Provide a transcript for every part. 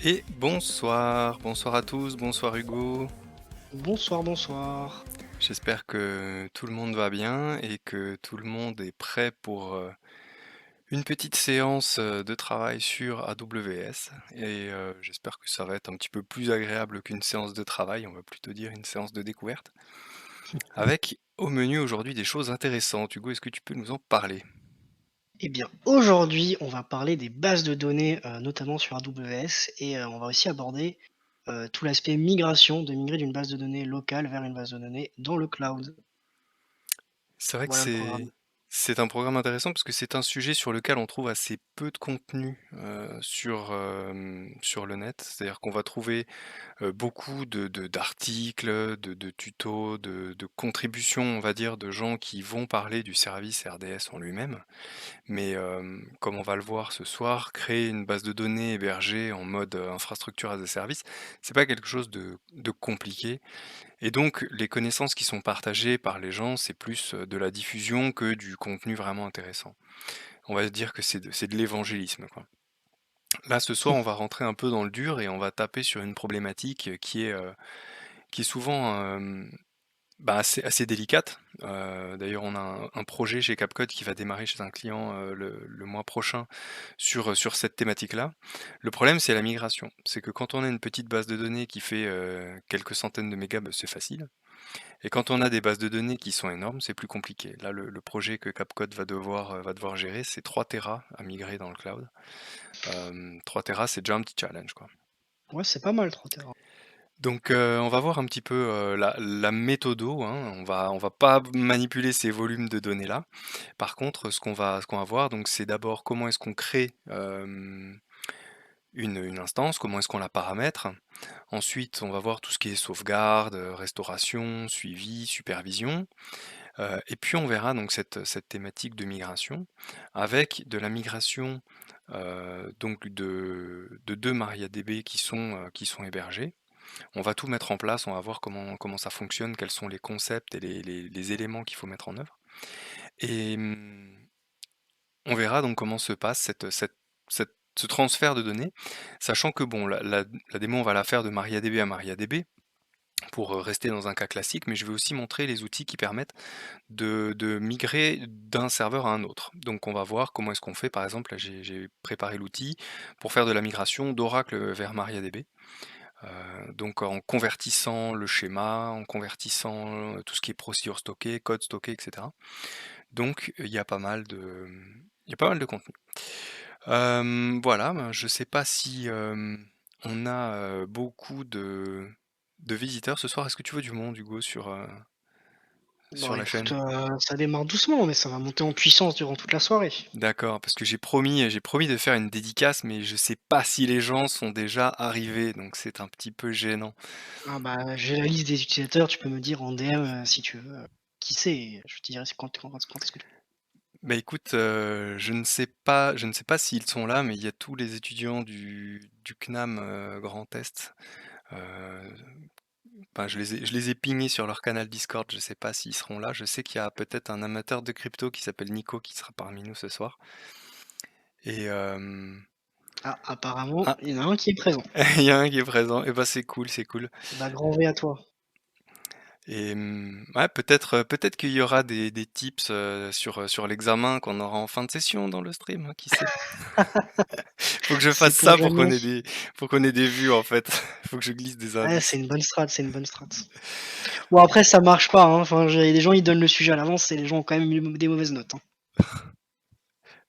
Et bonsoir, bonsoir à tous, bonsoir Hugo. Bonsoir, bonsoir. J'espère que tout le monde va bien et que tout le monde est prêt pour une petite séance de travail sur AWS. Et j'espère que ça va être un petit peu plus agréable qu'une séance de travail, on va plutôt dire une séance de découverte. Avec au menu aujourd'hui des choses intéressantes. Hugo, est-ce que tu peux nous en parler? Eh bien, aujourd'hui, on va parler des bases de données, notamment sur AWS et on va aussi aborder, tout l'aspect migration, de migrer d'une base de données locale vers une base de données dans le cloud. C'est vrai que Voilà le programme. c'est un programme intéressant parce que c'est un sujet sur lequel on trouve assez peu de contenu sur le net. C'est-à-dire qu'on va trouver beaucoup d'articles, de tutos, de contributions, on va dire, de gens qui vont parler du service RDS en lui-même. Mais comme on va le voir ce soir, créer une base de données hébergée en mode infrastructure as a service, c'est pas quelque chose de compliqué. Et donc, les connaissances qui sont partagées par les gens, c'est plus de la diffusion que du contenu vraiment intéressant. On va dire que c'est de l'évangélisme, quoi. Là, ce soir, on va rentrer un peu dans le dur et on va taper sur une problématique qui est souvent bah, assez délicate. D'ailleurs, on a un projet chez CapCode qui va démarrer chez un client le mois prochain sur cette thématique-là. Le problème, c'est la migration. C'est que quand on a une petite base de données qui fait quelques centaines de mégas, bah, c'est facile. Et quand on a des bases de données qui sont énormes, c'est plus compliqué. Là, le projet que CapCode va devoir gérer, c'est 3 Tera à migrer dans le cloud. 3 Tera, c'est déjà un petit challenge, quoi. Ouais, c'est pas mal 3 téra. Donc, on va voir un petit peu la méthodo, hein. On va pas manipuler ces volumes de données-là. Par contre, ce qu'on va voir, donc, c'est d'abord comment est-ce qu'on crée une instance, comment est-ce qu'on la paramètre. Ensuite, on va voir tout ce qui est sauvegarde, restauration, suivi, supervision. Et puis on verra donc cette thématique de migration avec de la migration donc de 2 MariaDB qui sont hébergés. On va tout mettre en place, on va voir comment ça fonctionne, quels sont les concepts et les éléments qu'il faut mettre en œuvre. Et on verra donc comment se passe ce transfert de données, sachant que bon, la démo, on va la faire de MariaDB à MariaDB pour rester dans un cas classique, mais je vais aussi montrer les outils qui permettent de migrer d'un serveur à un autre. Donc on va voir comment est-ce qu'on fait, par exemple, là j'ai préparé l'outil pour faire de la migration d'Oracle vers MariaDB. Donc en convertissant le schéma, en convertissant tout ce qui est procédure stockée, code stocké, etc. Donc il y a pas mal de contenu. Voilà, ben, je sais pas si on a beaucoup de visiteurs ce soir. Est-ce que tu veux du monde, Hugo, sur Bah, la écoute, chaîne? ça démarre doucement, mais ça va monter en puissance durant toute la soirée. D'accord, parce que j'ai promis de faire une dédicace, mais je sais pas si les gens sont déjà arrivés, donc c'est un petit peu gênant. Ah bah, j'ai la liste des utilisateurs, tu peux me dire en DM, si tu veux, qui c'est, je te dirai c'est quand est-ce que tu Bah écoute, je ne sais pas s'ils sont là, mais il y a tous les étudiants du CNAM Grand Est. Euh, Enfin, je les ai pingés sur leur canal Discord, je sais pas s'ils seront là. Je sais qu'il y a peut-être un amateur de crypto qui s'appelle Nico qui sera parmi nous ce soir. Et ah, apparemment, ah, il y en a un qui est présent. il y a un qui est présent. Et bah c'est cool, c'est cool. Bah, grand V à toi. Et ouais, peut-être qu'il y aura des tips sur l'examen qu'on aura en fin de session dans le stream, hein, qui sait? Faut que je fasse Sait-on ça jamais? pour qu'on ait des vues en fait. Faut que je glisse des Ouais, indices. c'est une bonne strat, c'est une bonne strat. Bon après ça marche pas, hein, enfin j'ai des gens ils donnent le sujet à l'avance et les gens ont quand même eu des mauvaises notes, hein.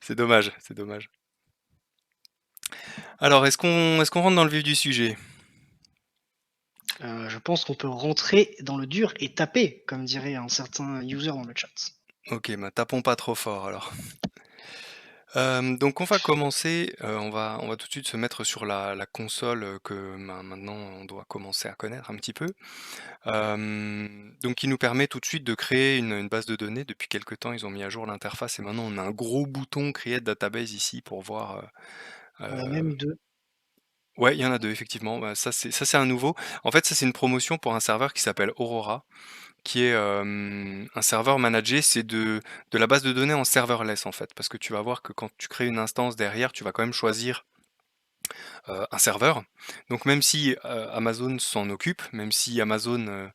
C'est dommage, c'est dommage. Alors, est-ce qu'on rentre dans le vif du sujet? Je pense qu'on peut rentrer dans le dur et taper, comme dirait un certain user dans le chat. Ok, bah tapons pas trop fort alors. Donc on va commencer, on va tout de suite se mettre sur la console que maintenant on doit commencer à connaître un petit peu. Donc qui nous permet tout de suite de créer une base de données. Depuis quelque temps, ils ont mis à jour l'interface et maintenant on a un gros bouton Create Database ici pour voir. On a Euh, même 2. ouais, il y en a deux effectivement. Bah, ça c'est un nouveau. En fait, ça c'est une promotion pour un serveur qui s'appelle Aurora, qui est un serveur managé. C'est de la base de données en serverless en fait, parce que tu vas voir que quand tu crées une instance derrière, tu vas quand même choisir un serveur. Donc même si, Amazon s'en occupe, même si Amazon,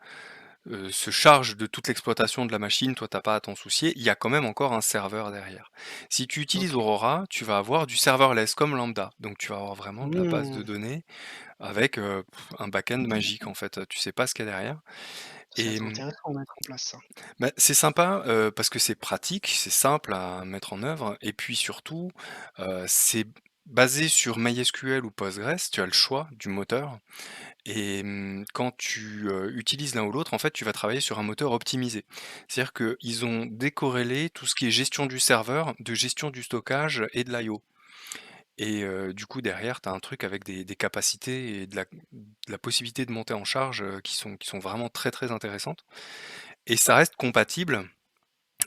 se charge de toute l'exploitation de la machine, toi t'as pas à t'en soucier, il y a quand même encore un serveur derrière. Si tu utilises OK. Aurora, tu vas avoir du serverless comme lambda, donc tu vas avoir vraiment de la base de Mmh. données avec, un back-end magique en fait, tu sais pas ce qu'il y a derrière Ça va et être intéressant à mettre en place ça. bah, c'est sympa, parce que c'est pratique, c'est simple à mettre en œuvre et puis surtout, c'est basé sur MySQL ou Postgres, tu as le choix du moteur et quand tu, utilises l'un ou l'autre, en fait, tu vas travailler sur un moteur optimisé. C'est-à-dire qu'ils ont décorrélé tout ce qui est gestion du serveur, de gestion du stockage et de l'IO et du coup, derrière, tu as un truc avec des capacités et de la possibilité de monter en charge, qui sont vraiment très, très intéressantes et ça reste compatible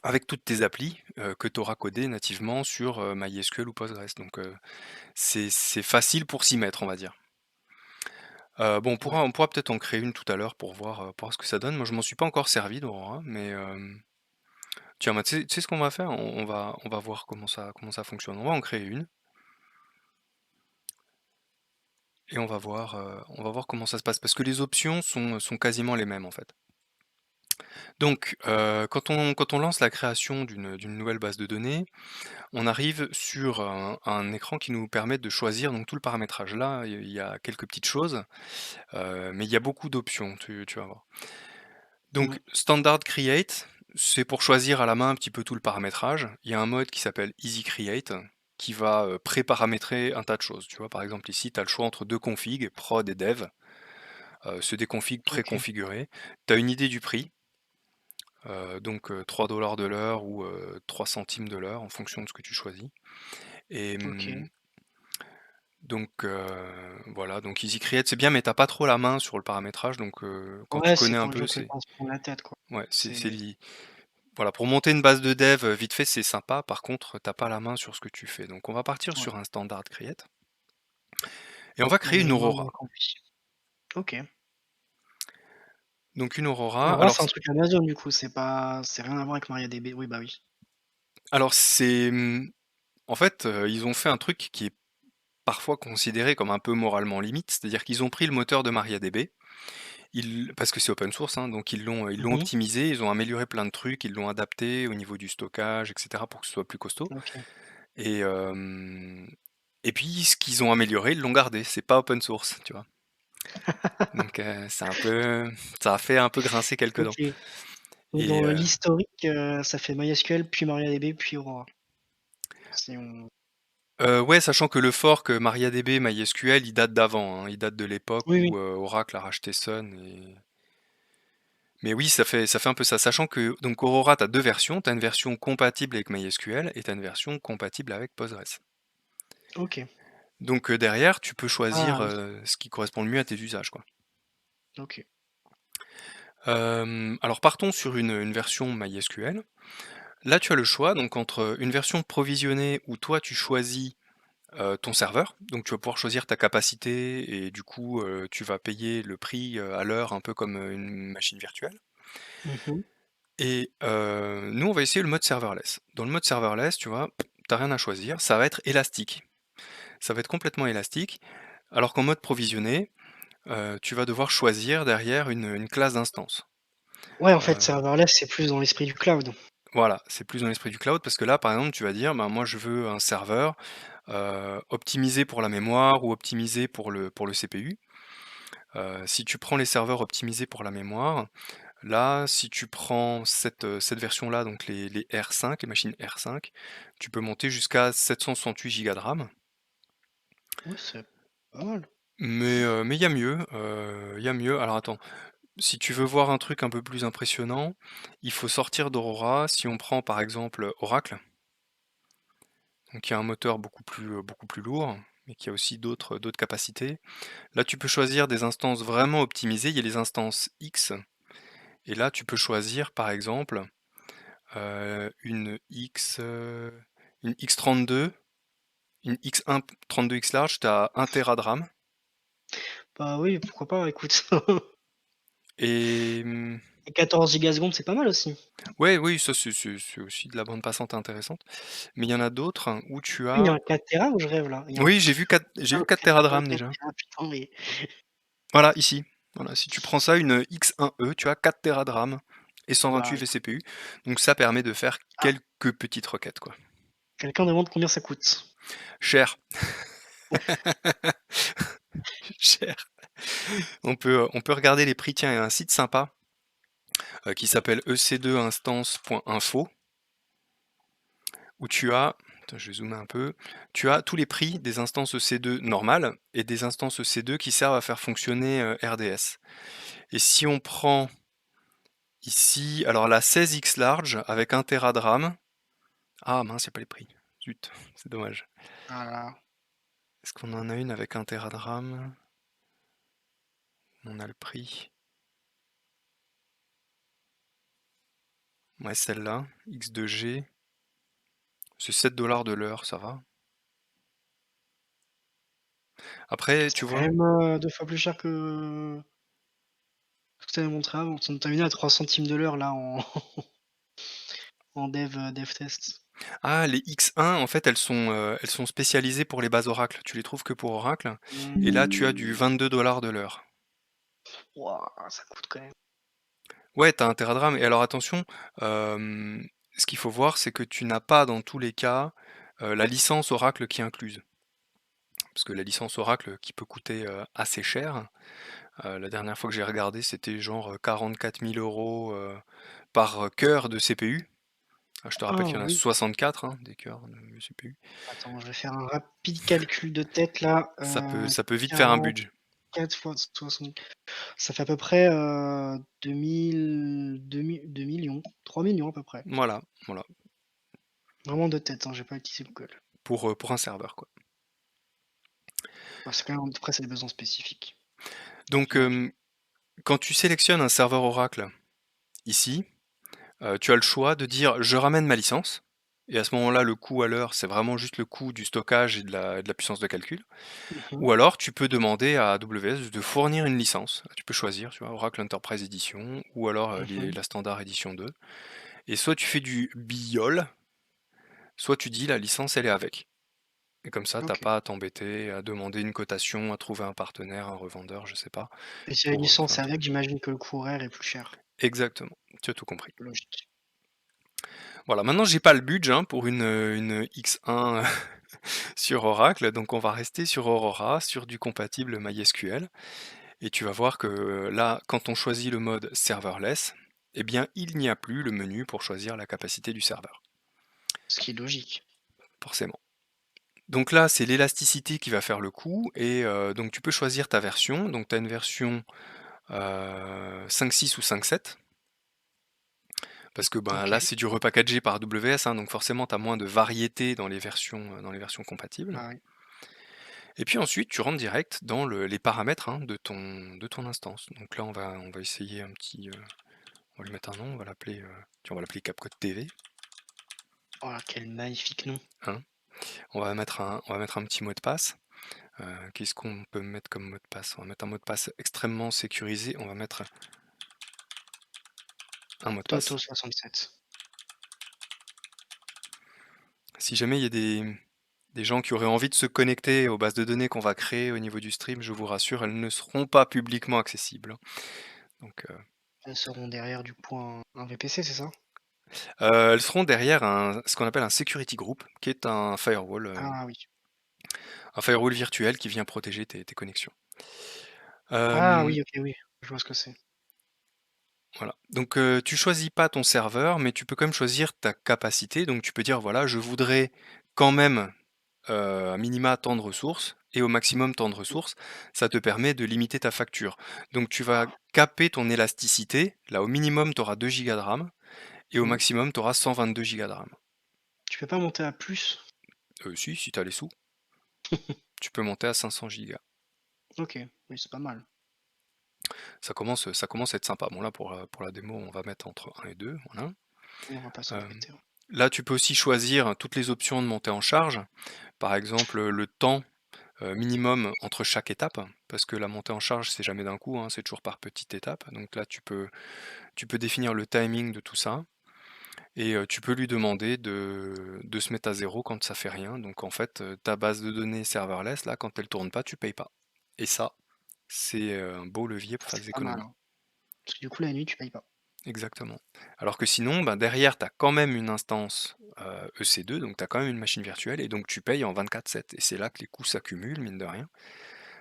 avec toutes tes applis, que tu auras codées nativement sur, MySQL ou Postgres donc c'est facile pour s'y mettre, on va dire. Bon, Ouais. on pourra peut-être en créer une tout à l'heure pour voir ce que ça donne. Moi, je m'en suis pas encore servi d'Aurora, mais tiens, bah, tu sais ce qu'on va faire? On va voir comment ça fonctionne. On va en créer une et on va voir comment ça se passe parce que les options sont quasiment les mêmes, en fait. Donc quand on lance la création d'une nouvelle base de données, on arrive sur un écran qui nous permet de choisir donc tout le paramétrage. Là, il y a quelques petites choses, mais il y a beaucoup d'options, tu vas voir. Mmh. Donc standard create, c'est pour choisir à la main un petit peu tout le paramétrage. Il y a un mode qui s'appelle easy create, qui va, pré-paramétrer un tas de choses. Tu vois, par exemple ici, tu as le choix entre 2 configs, prod et dev, c'est des configs OK. préconfigurés. Tu as une idée du prix, donc 3 de l'heure ou 3 centimes de l'heure en fonction de ce que tu choisis et OK. donc voilà, donc easy create c'est bien mais t'as pas trop la main sur le paramétrage donc quand tu Ouais, c'est connais un pour les peu gens qui veulent c'est pas se prendre la tête, quoi. ouais, c'est C'est li voilà, pour monter une base de dev, vite fait, c'est sympa. Par contre, t'as pas la main sur ce que tu fais. Donc on va partir ouais, sur un standard create et on va créer on une est moins dans Aurora. le cambouis. OK. Donc une Aurora, Aurora, c'est un truc Amazon, du coup, c'est rien à voir avec MariaDB. Oui, bah, oui. alors c'est, en fait, ils ont fait un truc qui est parfois considéré comme un peu moralement limite, c'est-à-dire qu'ils ont pris le moteur de MariaDB, parce que c'est open source, hein, donc ils l'ont Mmh. optimisé, ils ont amélioré plein de trucs, ils l'ont adapté au niveau du stockage et cetera pour que ce soit plus costaud OK. et hem et puis ce qu'ils ont amélioré, ils l'ont gardé, c'est pas open source, tu vois? Donc c'est un peu ça a fait un peu grincer quelques dents OK. Donc et dans l'historique, ça fait MySQL, puis MariaDB, puis Aurora. Si on ouais, sachant que le fork, MariaDB, MySQL, il date d'avant, hein. Il date de l'époque Oui, oui. où, Oracle a racheté Sun mais oui, ça fait un peu ça. Sachant que donc Aurora, tu as 2 versions. Tu as une version compatible avec MySQL et tu as une version compatible avec Postgres. OK. Donc derrière, tu peux Ah choisir, oui, ce qui correspond le mieux à tes usages, quoi. OK. Alors partons sur une version MySQL. Là, tu as le choix donc entre une version provisionnée où toi tu choisis ton serveur. Donc tu vas pouvoir choisir ta capacité et du coup, tu vas payer le prix, à l'heure un peu comme, une machine virtuelle Mmh. et nous on va essayer le mode serverless. Dans le mode serverless, tu vois, tu rien à choisir, ça va être élastique. Ça va être complètement élastique, alors qu'en mode provisionné, tu vas devoir choisir derrière une classe d'instance. Ouais, en fait, Heu, serverless, c'est plus dans l'esprit du cloud. voilà, c'est plus dans l'esprit du cloud parce que là, par exemple, tu vas dire: «Ben, moi je veux un serveur, optimisé pour la mémoire ou optimisé pour le CPU». Si tu prends les serveurs optimisés pour la mémoire, là, si tu prends cette version-là, donc les R5, les machines R5, tu peux monter jusqu'à 768 gigas de RAM. Ouais, c'est pas mal. Mais il y a mieux, il y a mieux. Alors attends, si tu veux voir un truc un peu plus impressionnant, il faut sortir d'Aurora. Si on prend par exemple Oracle, donc qui a un moteur beaucoup plus lourd, mais qui a aussi d'autres capacités. Là, tu peux choisir des instances vraiment optimisées. Il y a les instances X, et là, tu peux choisir par exemple une X32, une X1 32X large, tu as 1 téra de RAM Bah, oui, pourquoi pas, écoute. et Et 14 gigasecondes, c'est pas mal aussi. Ouais, oui, ça c'est aussi de la bande passante intéressante. Mais il y en a d'autres où tu Il y a as un 4 téra ou je rêve là? Il y a un oui, putain j'ai vu de 4 téra téras de dans le RAM 4 déjà. téra, putain mais Voilà, ici. Voilà, si tu prends ça, une X1E, tu as 4 téras de RAM et bah, 128 écoute, vCPU. Donc ça permet de faire ah, quelques petites requêtes, quoi. quelqu'un demande combien ça coûte. Cher, cher. On peut regarder les prix. Tiens, il y a un site sympa qui s'appelle ec2instance.info où tu as, attends, je vais zoomer un peu, tu as tous les prix des instances EC2 normales et des instances EC2 qui servent à faire fonctionner RDS. Et si on prend ici, alors la 16X large avec 1 Tera de RAM, ah mince, il n'y a pas les prix. Zut, c'est dommage. Voilà. Est-ce qu'on en a une avec 1 Tera de RAM? On a le prix. Ouais, celle-là, X2G, c'est 7 dollars de l'heure, ça va. Après, C'est tu quand vois, même, 2 fois plus cher que ce que tu avais montré avant. Tu m'as mis à 3 centimes de l'heure là en en dev test. ah, les X1, en fait, elles sont spécialisées pour les bases Oracle. Tu les trouves que pour Oracle. Et là, tu as du Mmh. 22 dollars de l'heure. Waouh, ça coûte quand même. Ouais, t'as un Tera de RAM. Et alors, attention, euh, ce qu'il faut voir, c'est que tu n'as pas, dans tous les cas, la licence Oracle qui est incluse. Parce que la licence Oracle qui peut coûter assez cher, la dernière fois que j'ai regardé, c'était genre 44 000 euros par cœur de CPU. Ah, je te rappelle Ah qu'il y en a oui. 64 hein, des cœurs de CPU. Attends, je vais faire un rapide calcul de tête là, Ça peut vite faire un budget. 44 fois 60, ça fait à peu près, 2 millions, 3 millions à peu près. Voilà, voilà, Vraiment de tête, hein, j'ai pas utilisé Google. pour un serveur, quoi. Bah, c'est quand même après c'est des besoins spécifiques, Donc, j'imagine. quand tu sélectionnes un serveur Oracle ici, tu as le choix de dire je ramène ma licence. Et à ce moment-là, le coût à l'heure, c'est vraiment juste le coût du stockage et de la puissance de calcul. Mmh. Ou alors, tu peux demander à AWS de fournir une licence. Tu peux choisir, tu vois, Oracle Enterprise Edition ou alors Mmh. la Standard Edition 2. Et soit tu fais du biol, soit tu dis la licence, elle est avec. Et comme ça, t'as OK. pas à t'embêter, à demander une cotation, à trouver un partenaire, un revendeur, je sais pas, Et si la pour licence faire est un truc. avec, j'imagine que le coût horaire est plus cher. Exactement, tu as tout compris. Logique. Voilà, maintenant j'ai pas le budget hein, pour une X1 sur Oracle, donc on va rester sur Aurora, sur du compatible MySQL. Et tu vas voir que là, quand on choisit le mode serverless, eh bien il n'y a plus le menu pour choisir la capacité du serveur, Ce qui est logique. forcément. Donc là, c'est l'élasticité qui va faire le coup, et donc tu peux choisir ta version. Donc tu as une version 5.6 ou 5.7, parce que ben, là OK. c'est du repackagé par AWS, hein, donc forcément tu as moins de variété dans les versions compatibles. Bah, oui. Et puis ensuite tu rentres direct dans les paramètres hein, de ton instance. Donc là on va essayer un petit... on va lui mettre un nom, on va l'appeler tiens, on va l'appeler CapCode TV. Oh quel magnifique nom. Hein. On va mettre un petit mot de passe. Qu'est-ce qu'on peut mettre comme mot de passe? On va mettre un mot de passe extrêmement sécurisé. On va mettre un mot de passe. Toto 67. Si jamais il y a des gens qui auraient envie de se connecter aux bases de données qu'on va créer au niveau du stream, je vous rassure, elles ne seront pas publiquement accessibles. Donc, Elles seront derrière du coup un VPC, c'est ça? elles seront derrière ce qu'on appelle un security group, qui est Ah oui. un firewall virtuel qui vient protéger tes connexions. Ah Euh, oui, OK, oui, je vois ce que c'est. voilà. Donc, tu choisis pas ton serveur, mais tu peux quand même choisir ta capacité. Donc, tu peux dire voilà, je voudrais quand même à minima tant de ressources et au maximum tant de Mmh. ressources, ça te permet de limiter ta facture. Donc tu vas caper ton élasticité, là au minimum tu auras 2 gigas de RAM et au Mmh. maximum tu auras 122 gigas de RAM. Tu peux pas monter à plus? Si tu as les sous, tu peux monter à 500 gigas. OK, oui, c'est pas mal. Ça commence à être sympa. Bon là pour la démo on va mettre entre 1 et 2, voilà. On va pas Euh, s'embêter, ouais. Là tu peux aussi choisir toutes les options de montée en charge, par exemple le temps minimum entre chaque étape, parce que la montée en charge, c'est jamais d'un coup, hein, c'est toujours par petites étapes. Donc là, tu peux définir le timing de tout ça et tu peux lui demander de se mettre à 0 quand ça fait rien. Donc en fait, ta base de données serverless, là, quand elle tourne pas, tu payes pas. Et ça, c'est, un beau levier pour faire C'est des pas mal, économies. hein. Parce que du coup, la nuit, tu payes pas. Exactement. Alors que sinon, ben, derrière, tu as quand même une instance, EC2, donc tu as quand même une machine virtuelle et donc tu payes en 24/7 et c'est là que les coûts s'accumulent, mine de rien.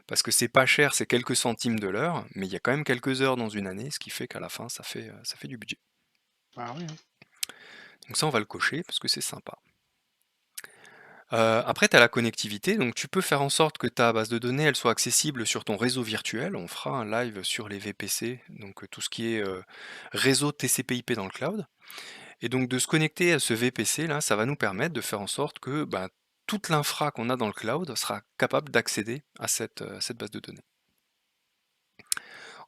Parce que c'est pas cher, c'est quelques centimes de l'heure, mais il y a quand même quelques heures dans une année, ce qui fait qu'à la fin, ça fait du budget. Ah ouais, hein. Donc ça, on va le cocher parce que c'est sympa. Après, tu as la connectivité, donc tu peux faire en sorte que ta base de données, elle soit accessible sur ton réseau virtuel. On fera un live sur les VPC, donc tout ce qui est, réseau TCP/IP dans le cloud. Et donc de se connecter à ce VPC là, ça va nous permettre de faire en sorte que, ben, toute l'infra qu'on a dans le cloud sera capable d'accéder à cette base de données.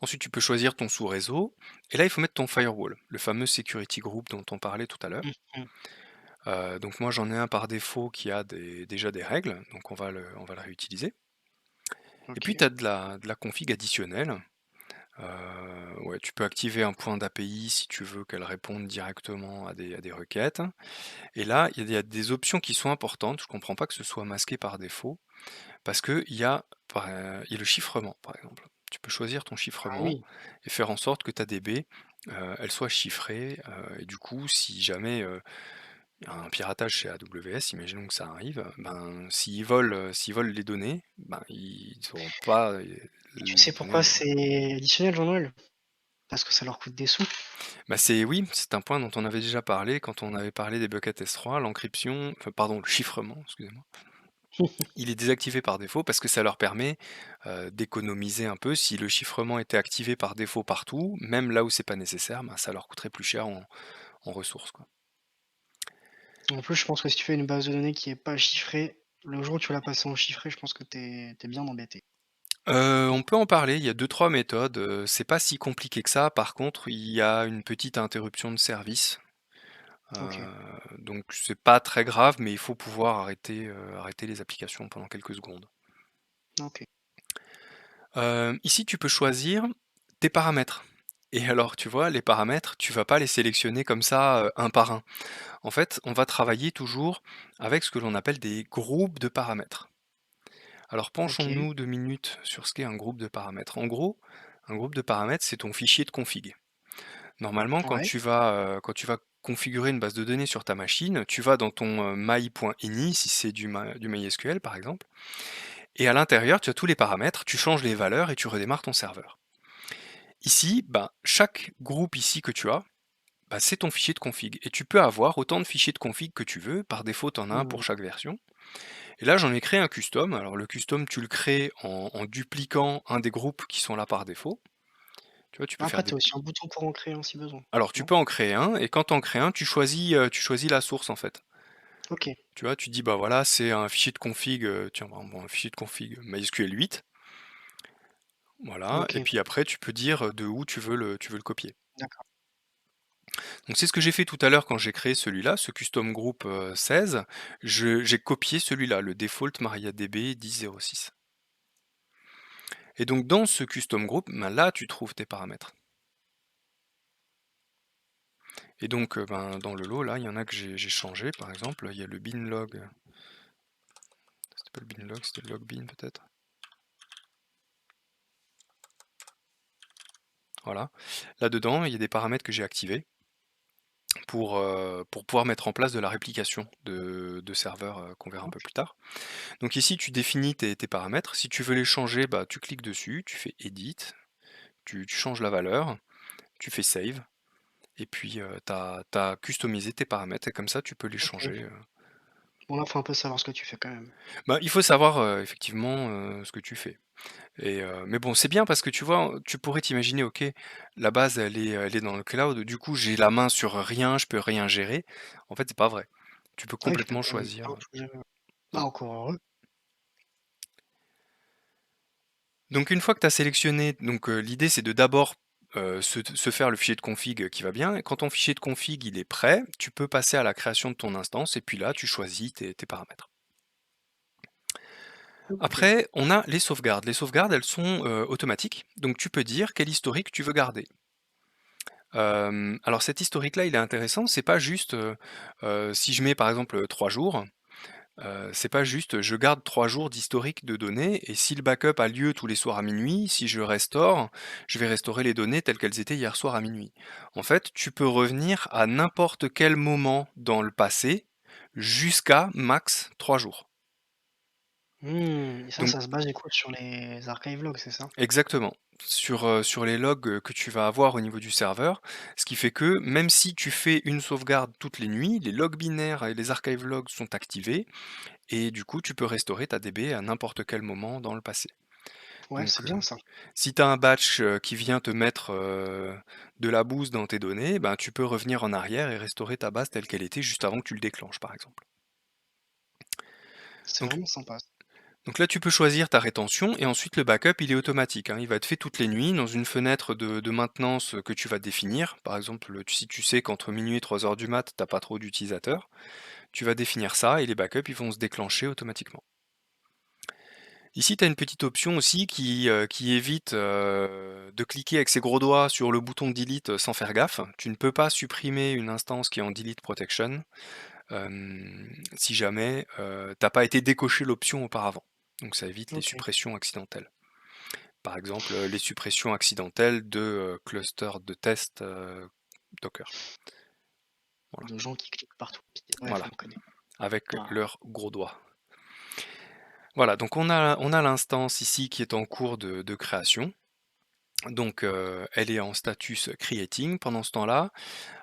Ensuite, tu peux choisir ton sous-réseau et là, il faut mettre ton firewall, le fameux security group dont on parlait tout à l'heure. Mmh mh. Donc moi, j'en ai un par défaut qui a déjà des règles, donc on va le réutiliser. Et puis tu OK. as de la config additionnelle. Ouais, tu peux activer un point d'API si tu veux qu'elle réponde directement à des requêtes. Et là, il y a des options qui sont importantes. Je comprends pas que ce soit masqué par défaut, parce qu'il y a le chiffrement, par exemple. Tu peux choisir ton Ah chiffrement oui. et faire en sorte que ta DB, elle soit chiffrée. Et du coup, si jamais il y a un piratage chez AWS, imaginons que ça arrive, ben, s'ils volent les données, ben, ils n'auront pas Et tu les sais pourquoi données. c'est additionnel, Jean-Noël? Parce que ça leur coûte des sous. Bah, oui, c'est un point dont on avait déjà parlé quand on avait parlé des buckets S3, l'encryption, enfin, pardon, le chiffrement, excusez-moi. Il est désactivé par défaut parce que ça leur permet, d'économiser un peu. Si le chiffrement était activé par défaut partout, même là où c'est pas nécessaire, ben, ça leur coûterait plus cher en ressources, quoi. En plus, je pense que si tu fais une base de données qui est pas chiffrée, le jour où tu vas la passer en chiffré, je pense que tu es bien embêté. On peut en parler, il y a deux-trois méthodes, c'est pas si compliqué que ça. Par contre, il y a une petite interruption de service, OK, donc c'est pas très grave, mais il faut pouvoir arrêter les applications pendant quelques secondes. OK. Ici, tu peux choisir tes paramètres et alors, tu vois, les paramètres, tu vas pas les sélectionner comme ça, un par un. En fait, on va travailler toujours avec ce que l'on appelle des groupes de paramètres. Alors OK. penchons-nous 2 minutes sur ce qu'est un groupe de paramètres. En gros, un groupe de paramètres, c'est ton fichier de config. Normalement, Ouais. quand tu vas configurer une base de données sur ta machine, tu vas dans ton my.ini, si c'est du MySQL par exemple, et à l'intérieur, tu as tous les paramètres, tu changes les valeurs et tu redémarres ton serveur. Ici, ben, chaque groupe ici que tu as, bah, c'est ton fichier de config. Et tu peux avoir autant de fichiers de config que tu veux. Par défaut, tu en as un Mmh. pour chaque version. Et là, j'en ai créé un custom. Alors, le custom, tu le crées en dupliquant un des groupes qui sont là par défaut. Tu vois, tu peux faire Après, des. tu as aussi un bouton pour en créer un si besoin, Alors, tu non? peux en créer un, et quand tu en crées un, tu choisis la source en fait. OK, Tu vois, tu dis, bah voilà, c'est un fichier de config, tiens, par exemple, un fichier de config MySQL 8. Voilà, et OK, puis après, tu peux dire de où tu veux le copier. d'accord. Donc c'est ce que j'ai fait tout à l'heure quand j'ai créé celui-là, ce custom group 16. J'ai copié celui-là, le default MariaDB 10.06. Et donc dans ce custom group, ben là tu trouves tes paramètres. Et donc ben, dans le lot, là, il y en a que j'ai changé. Par exemple, il y a le binlog. C'était pas le binlog, c'était le logbin peut-être. Voilà. Là-dedans, il y a des paramètres que j'ai activés pour pouvoir mettre en place de la réplication de serveurs qu'on verra un peu OK. plus tard. Donc ici, tu définis tes paramètres. Si tu veux les changer, bah, tu cliques dessus, tu fais Edit, tu changes la valeur, tu fais Save, et puis tu as customisé tes paramètres, et comme ça, tu peux les OK. changer. Bon, là, faut un peu savoir ce que tu fais quand même. Bah, il faut savoir effectivement ce que tu fais. Mais bon, c'est bien parce que tu vois, tu pourrais t'imaginer, ok, la base, elle est dans le cloud, du coup, j'ai la main sur rien, je peux rien gérer. En fait, c'est pas vrai. Tu peux Ouais, tu peux complètement quand même choisir. plein de choses, bah, Voilà. encore heureux. Donc une fois que tu as sélectionné, donc l'idée c'est de d'abord se faire le fichier de config qui va bien. Et quand ton fichier de config il est prêt, tu peux passer à la création de ton instance et puis là tu choisis tes paramètres. OK. Après, on a les sauvegardes. Les sauvegardes, elles sont automatiques, donc tu peux dire quel historique tu veux garder. Alors cet historique-là, il est intéressant, c'est pas juste, si je mets par exemple 3 jours, c'est pas juste je garde 3 jours d'historique de données et si le backup a lieu tous les soirs à minuit, si je restaure, je vais restaurer les données telles qu'elles étaient hier soir à minuit. En fait, tu peux revenir à n'importe quel moment dans le passé jusqu'à max 3 jours. Mmh et Donc ça se base du coup sur les archive logs, c'est ça? exactement. Sur les logs, que tu vas avoir au niveau du serveur, ce qui fait que même si tu fais une sauvegarde toutes les nuits, les logs binaires et les archive logs sont activés et du coup, tu peux restaurer ta DB à n'importe quel moment dans le passé. Ouais, Donc, c'est bien ça. si tu as un batch, qui vient te mettre, de la bouse dans tes données, ben, tu peux revenir en arrière et restaurer ta base telle qu'elle était juste avant que tu le déclenches, par exemple. C'est Donc vraiment sympa ça. Donc là, tu peux choisir ta rétention et ensuite le backup, il est automatique, hein. Il va être fait toutes les nuits dans une fenêtre de maintenance que tu vas définir. Par exemple, si tu sais qu'entre minuit et 3 heures du mat, t'as pas trop d'utilisateurs, tu vas définir ça et les backups, ils vont se déclencher automatiquement. Ici, tu as une petite option aussi qui évite de cliquer avec ses gros doigts sur le bouton delete sans faire gaffe. Tu ne peux pas supprimer une instance qui est en delete protection si jamais t'as pas été décoché l'option auparavant. Donc ça évite les OK. suppressions accidentelles. Par exemple, les suppressions accidentelles de, clusters de test, Docker. Voilà, De gens qui cliquent partout. Bref, voilà, on connaît. avec Ah, leurs gros doigts. Voilà, donc on a l'instance ici qui est en cours de création. Donc, elle est en status creating. Pendant ce temps-là,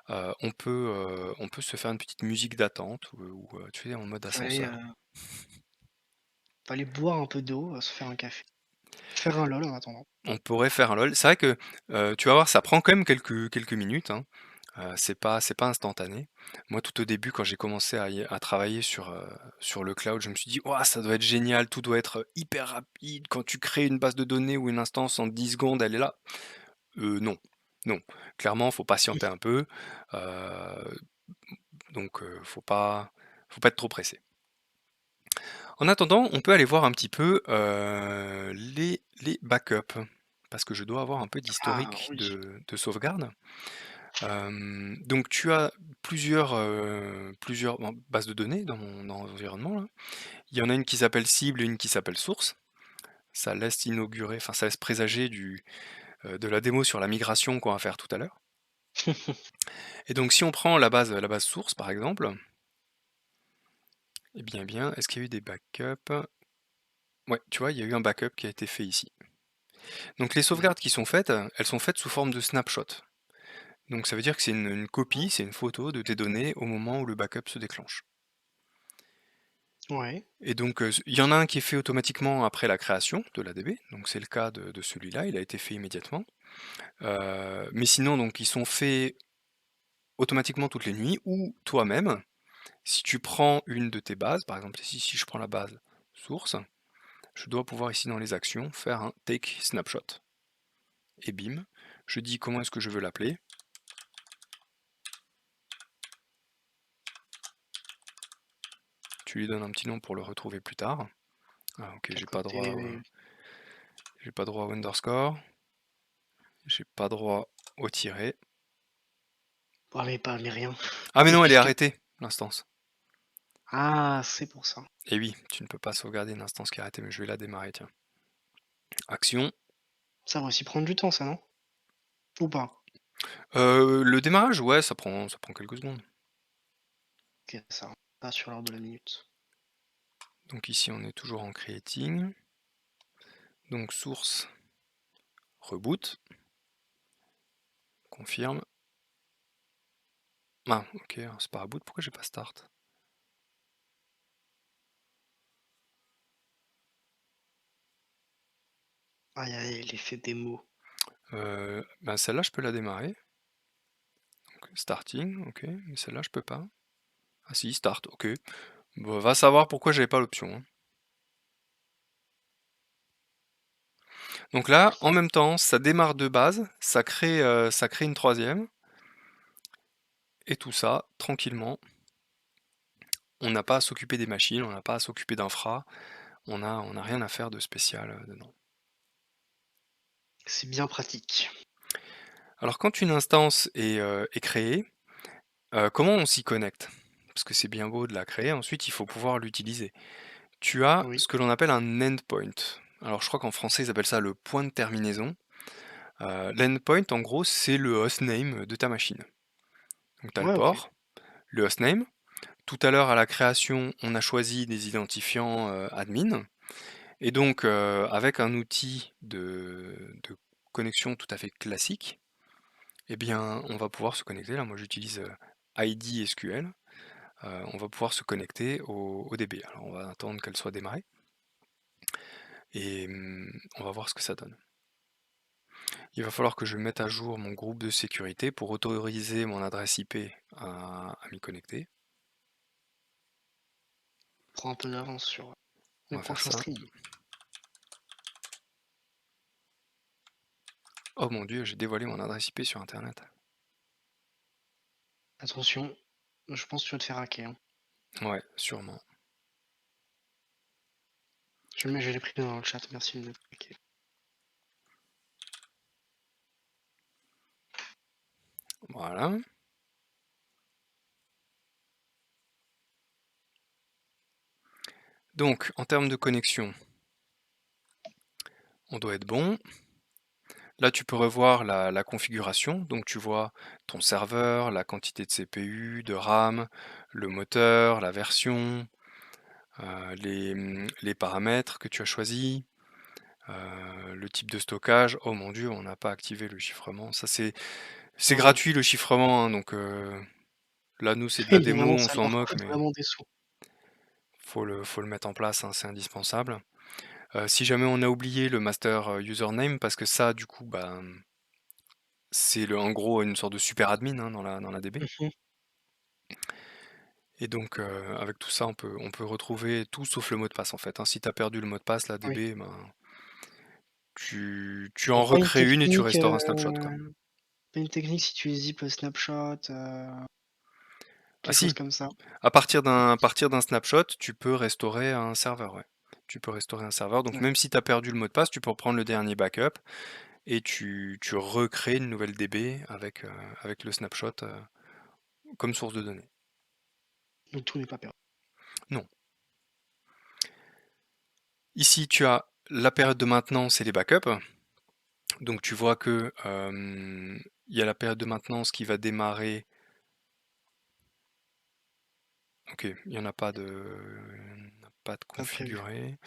on peut se faire une petite musique d'attente ou, tu sais, en mode faut aller, ascenseur. faut aller boire un peu d'eau, se faire un café. Faire un LOL en attendant. On pourrait faire un LOL. C'est vrai que, tu vas voir, ça prend quand même quelques minutes, hein. C'est pas instantané. Moi, tout au début, quand j'ai commencé à travailler sur le cloud, je me suis dit: «Ouah, ça doit être génial, tout doit être hyper rapide. Quand tu crées une base de données ou une instance en 10 secondes, elle est là». Non, non. Clairement, faut patienter un peu, heu, donc faut pas être trop pressé. En attendant, on peut aller voir un petit peu, les backups, parce que je dois avoir un peu Ah d'historique oui. de sauvegarde. Donc tu as plusieurs bon, bases de données dans l'environnement là. Il y en a une qui s'appelle cible et une qui s'appelle source. Ça laisse inaugurer, enfin ça laisse présager de la démo sur la migration qu'on va faire tout à l'heure. Et donc si on prend la base source par exemple, eh bien, est-ce qu'il y a eu des backups? Ouais, tu vois, il y a eu un backup qui a été fait ici. Donc les Mmh. sauvegardes qui sont faites, elles sont faites sous forme de snapshot. Donc ça veut dire que c'est une copie, c'est une photo de tes données au moment où le backup se déclenche. Ouais. Et donc, il y en a un qui est fait automatiquement après la création de l'ADB, donc c'est le cas de celui-là, il a été fait immédiatement. Mais sinon, donc ils sont faits automatiquement toutes les nuits ou toi-même, si tu prends une de tes bases, par exemple ici, si je prends la base source, je dois pouvoir ici dans les actions faire un take snapshot. Et bim, je dis comment est-ce que je veux l'appeler. Tu lui donnes un petit nom pour le retrouver plus tard. Ah ok, À j'ai pas droit côté. j'ai pas droit au underscore, j'ai pas droit au tiret. Oh mais rien. Ah mais Mais non, elle est puisque arrêtée, l'instance. ah, c'est pour ça. Et oui, tu ne peux pas sauvegarder une instance qui est arrêtée, mais je vais la démarrer, tiens. Action. Ça va aussi prendre du temps ça, non? Ou pas? Le démarrage, ouais, ça prend quelques secondes. OK, ça va pas sur l'heure de la minute. Donc ici, on est toujours en creating. Donc source, reboot, confirme. Ah, ok, c'est pas reboot, pourquoi j'ai pas start? Aïe, aïe, l'effet démo. Ben celle-là, je peux la démarrer. Donc, starting, ok, mais celle-là, je peux pas. Ah si, start, ok. Bon, va savoir pourquoi j'avais pas l'option, hein. Donc là, en même temps, ça démarre de base, ça crée une troisième, et tout ça, tranquillement. On n'a pas à s'occuper des machines, on n'a pas à s'occuper d'infra, on a rien à faire de spécial, dedans. C'est bien pratique. Alors quand une instance est créée, comment on s'y connecte? Parce que c'est bien beau de la créer, ensuite il faut pouvoir l'utiliser. Tu as Oui. ce que l'on appelle un endpoint. Alors je crois qu'en français ils appellent ça le point de terminaison. L'endpoint en gros c'est le hostname de ta machine. Donc tu as le Ouais, OK. port, le hostname. Tout à l'heure à la création, on a choisi des identifiants, admin et donc avec un outil de connexion tout à fait classique, eh bien on va pouvoir se connecter. Là moi j'utilise, ID SQL. On va pouvoir se connecter au DB. Alors on va attendre qu'elle soit démarrée et on va voir ce que ça donne. Il va falloir que je mette à jour mon groupe de sécurité pour autoriser mon adresse IP à m'y connecter. Prends un peu d'avance sur, On les va faire prochains ça. streams. Oh mon Dieu, j'ai dévoilé mon adresse IP sur internet. Attention, je pense que tu vas te faire hacker, hein. Ouais, sûrement. Je l'ai pris dans le chat, merci de me hacker. Voilà. Donc, en termes de connexion, on doit être bon. Là, tu peux revoir la configuration. Donc, tu vois ton serveur, la quantité de CPU, de RAM, le moteur, la version, les paramètres que tu as choisis, le type de stockage. Oh mon Dieu, on n'a pas activé le chiffrement. Ça, c'est Oh. gratuit le chiffrement, hein, donc là, nous, c'est de la Il est démo, vraiment on ça s'en leur moque, coûte mais vraiment des sous. faut le mettre en place, hein, c'est indispensable. Si jamais on a oublié le master username, parce que ça, du coup, bah, c'est en gros une sorte de super admin, hein, dans la DB. Mmh. Et donc, avec tout ça, on peut retrouver tout sauf le mot de passe en fait, hein. Si tu as perdu le mot de passe, la Oui. DB, ben, tu Il y en a pas une recrées une et tu technique, restaures un snapshot, quoi. si tu zip le snapshot, Ah quelque chose si, comme ça? à partir d'un snapshot, tu peux restaurer un serveur, ouais. Tu peux restaurer un serveur, donc Ouais, même si tu as perdu le mot de passe, tu peux reprendre le dernier backup et tu recrées une nouvelle DB avec le snapshot, comme source de données. donc tout n'est pas perdu. Non. Ici, tu as la période de maintenance et les backups. Donc tu vois que, il y a la période de maintenance qui va démarrer. OK, il y en a pas de Pas prévu. configuré.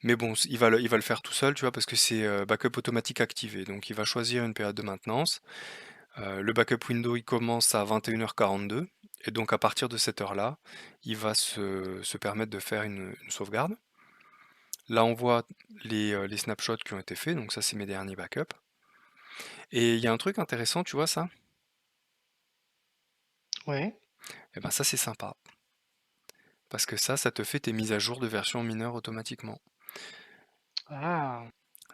Mais bon, il va le faire tout seul, tu vois? Parce que c'est, backup automatique activé. Donc il va choisir une période de maintenance. Le backup window, il commence à 21h42 et donc à partir de cette heure-là, il va se permettre de faire une sauvegarde. Là, on voit les snapshots qui ont été faits, donc ça, c'est mes derniers backups. Et il y a un truc intéressant, tu vois ça? Ouais. Et ben ça, c'est sympa, parce que ça te fait tes mises à jour de version mineure automatiquement. Ah!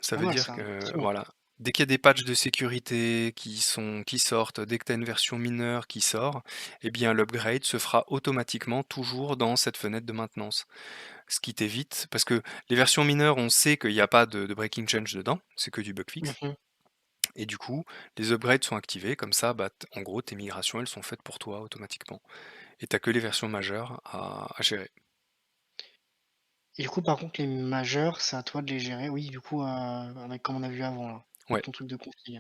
Ça Pas veut mal dire ça, que, effectivement. voilà, dès qu'il y a des patchs de sécurité qui sortent, dès que tu as une version mineure qui sort, eh bien l'upgrade se fera automatiquement toujours dans cette fenêtre de maintenance. Ce qui t'évite, parce que les versions mineures, on sait qu'il n'y a pas de breaking change dedans, c'est que du bug fix. Mmh. Et du coup, les upgrades sont activés, comme ça, bah, en gros, tes migrations, elles sont faites pour toi automatiquement. Et t'as que les versions majeures à gérer. Et du coup, par contre, les majeurs, c'est à toi de les gérer. Oui, du coup, avec comme on a vu avant là, avec Ouais, ton truc de config.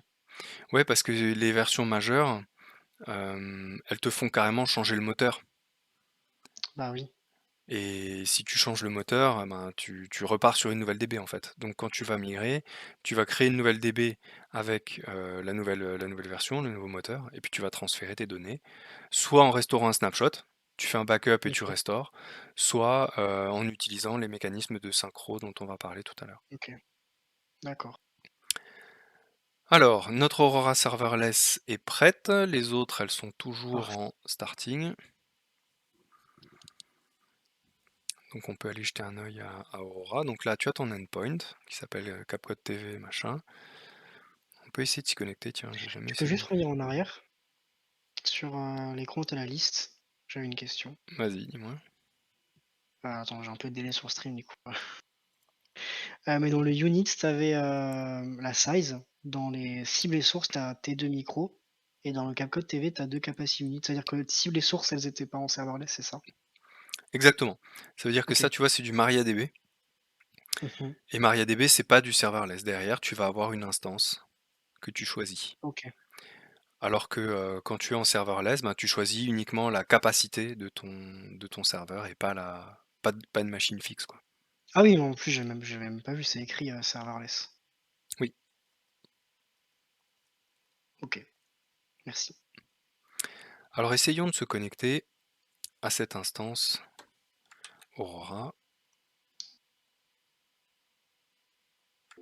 ouais, parce que les versions majeures, elles te font carrément changer le moteur. Bah oui. Et si tu changes le moteur, ben, tu repars sur une nouvelle DB en fait. Donc quand tu vas migrer, tu vas créer une nouvelle DB avec la nouvelle version, le nouveau moteur, et puis tu vas transférer tes données, soit en restaurant un snapshot, tu fais un backup et tu Mmh. restaures, soit en utilisant les mécanismes de synchro dont on va parler tout à l'heure. OK, d'accord. Alors, notre Aurora Serverless est prête, les autres elles sont toujours Parfait. en starting. Donc on peut aller jeter un œil à Aurora. Donc là, tu as ton endpoint qui s'appelle CapCode TV, machin. On peut essayer de s'y connecter, tiens, j'ai jamais Tu peux essayé. juste revenir en arrière sur, l'écran où tu la liste? J'avais une question. Vas-y, dis-moi. Attends, j'ai un peu de délai sur le stream du coup. Mais dans le unit, tu avais, la size. Dans les cibles et sources, tu as tes 2 micros et dans le CapCut TV, tu as 2 capacity units. C'est-à-dire que cibles et sources, elles étaient pas en serverless, c'est ça? Exactement. Ça veut dire que ça, OK. tu vois, c'est du MariaDB. Mmh. Et MariaDB, c'est pas du serverless. Derrière, tu vas avoir une instance que tu choisis. OK. Alors que quand tu es en serverless, ben, tu choisis uniquement la capacité de ton serveur et pas une machine fixe, quoi. Ah oui, non, en plus, j'ai même pas vu, c'est écrit, serverless. Oui. OK, merci. Alors essayons de se connecter à cette instance Aurora.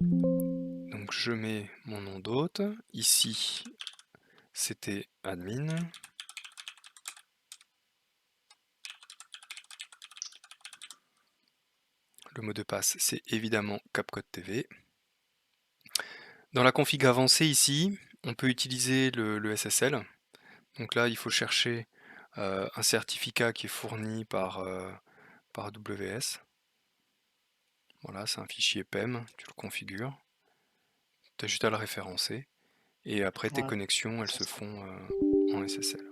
Donc je mets mon nom d'hôte. Ici, c'était admin. Le mot de passe, c'est évidemment CapCut TV. Dans la config avancée ici, on peut utiliser le SSL. Donc là, il faut chercher un certificat qui est fourni par AWS. Voilà, c'est un fichier PEM, tu le configures. Tu as juste à le référencer. Et après, tes Voilà, connexions, elles ça se ça font en SSL.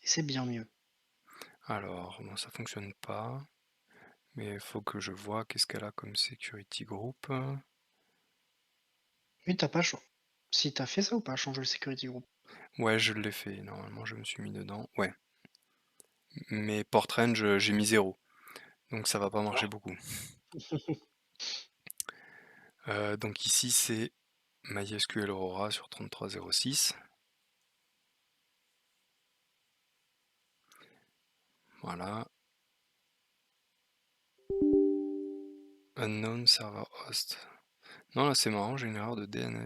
et c'est bien mieux. Alors, bon, ça fonctionne pas. Mais il faut que je vois qu'est-ce qu'elle a comme security group. Oui, tu pas cho si t'as fait ça ou pas, changer le security group? Ouais, je l'ai fait. Normalement, je me suis mis dedans. Ouais. Mais port range, j'ai mis 0. Donc ça va pas marcher Ah. beaucoup. Donc ici, c'est MySQL Aurora sur 3306. Voilà. Unknown server host. Non, là c'est marrant, j'ai une erreur de DNS.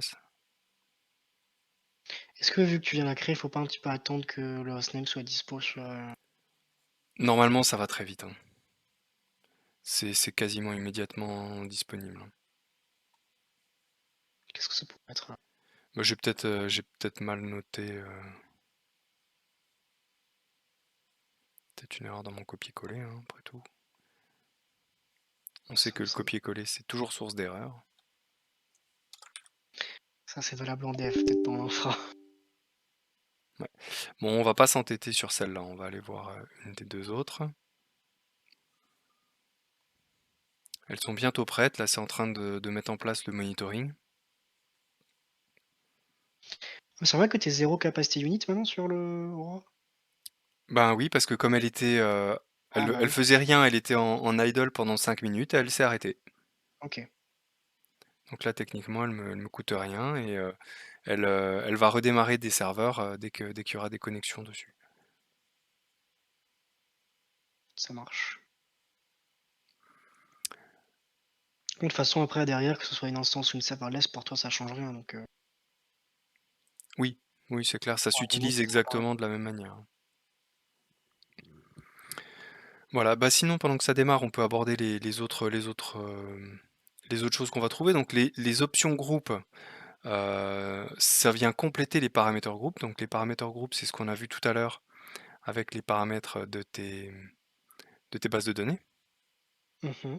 Est-ce que vu que tu viens de la créer, faut pas un petit peu attendre que le hostname soit dispo sur, Normalement, ça va très vite, hein. C'est quasiment immédiatement disponible, hein. qu'est-ce que ça pourrait être? Moi, j'ai peut-être mal noté. Peut-être une erreur dans mon copier-coller, hein, après tout. On sait Ça que le ça copier-coller, c'est toujours source d'erreur. ça c'est valable en dev, peut-être pas en infra. Ouais. Bon, on va pas s'entêter sur celle-là, on va aller voir une des deux autres. Elles sont bientôt prêtes, là c'est en train de mettre en place le monitoring. C'est vrai que tu es 0 capacity unit maintenant sur le Aurora? Ben oui, parce que comme elle était, Ah bah elle oui, faisait rien, elle était en idle pendant 5 minutes et elle s'est arrêtée. OK, Donc là, techniquement, elle me coûte rien et elle va redémarrer des serveurs dès qu'il y aura des connexions dessus. ça marche. De toute façon après derrière, que ce soit une instance ou une serverless, pour toi ça change rien donc Oui, oui, c'est clair, ça pour un moment s'utilise ça sert pareil. exactement de la même manière. Voilà, bah sinon, pendant que ça démarre, on peut aborder les autres choses qu'on va trouver. Donc les options groupes, ça vient compléter les paramètres groupes. Donc les paramètres groupes, c'est ce qu'on a vu tout à l'heure avec les paramètres de tes bases de données. Mmh.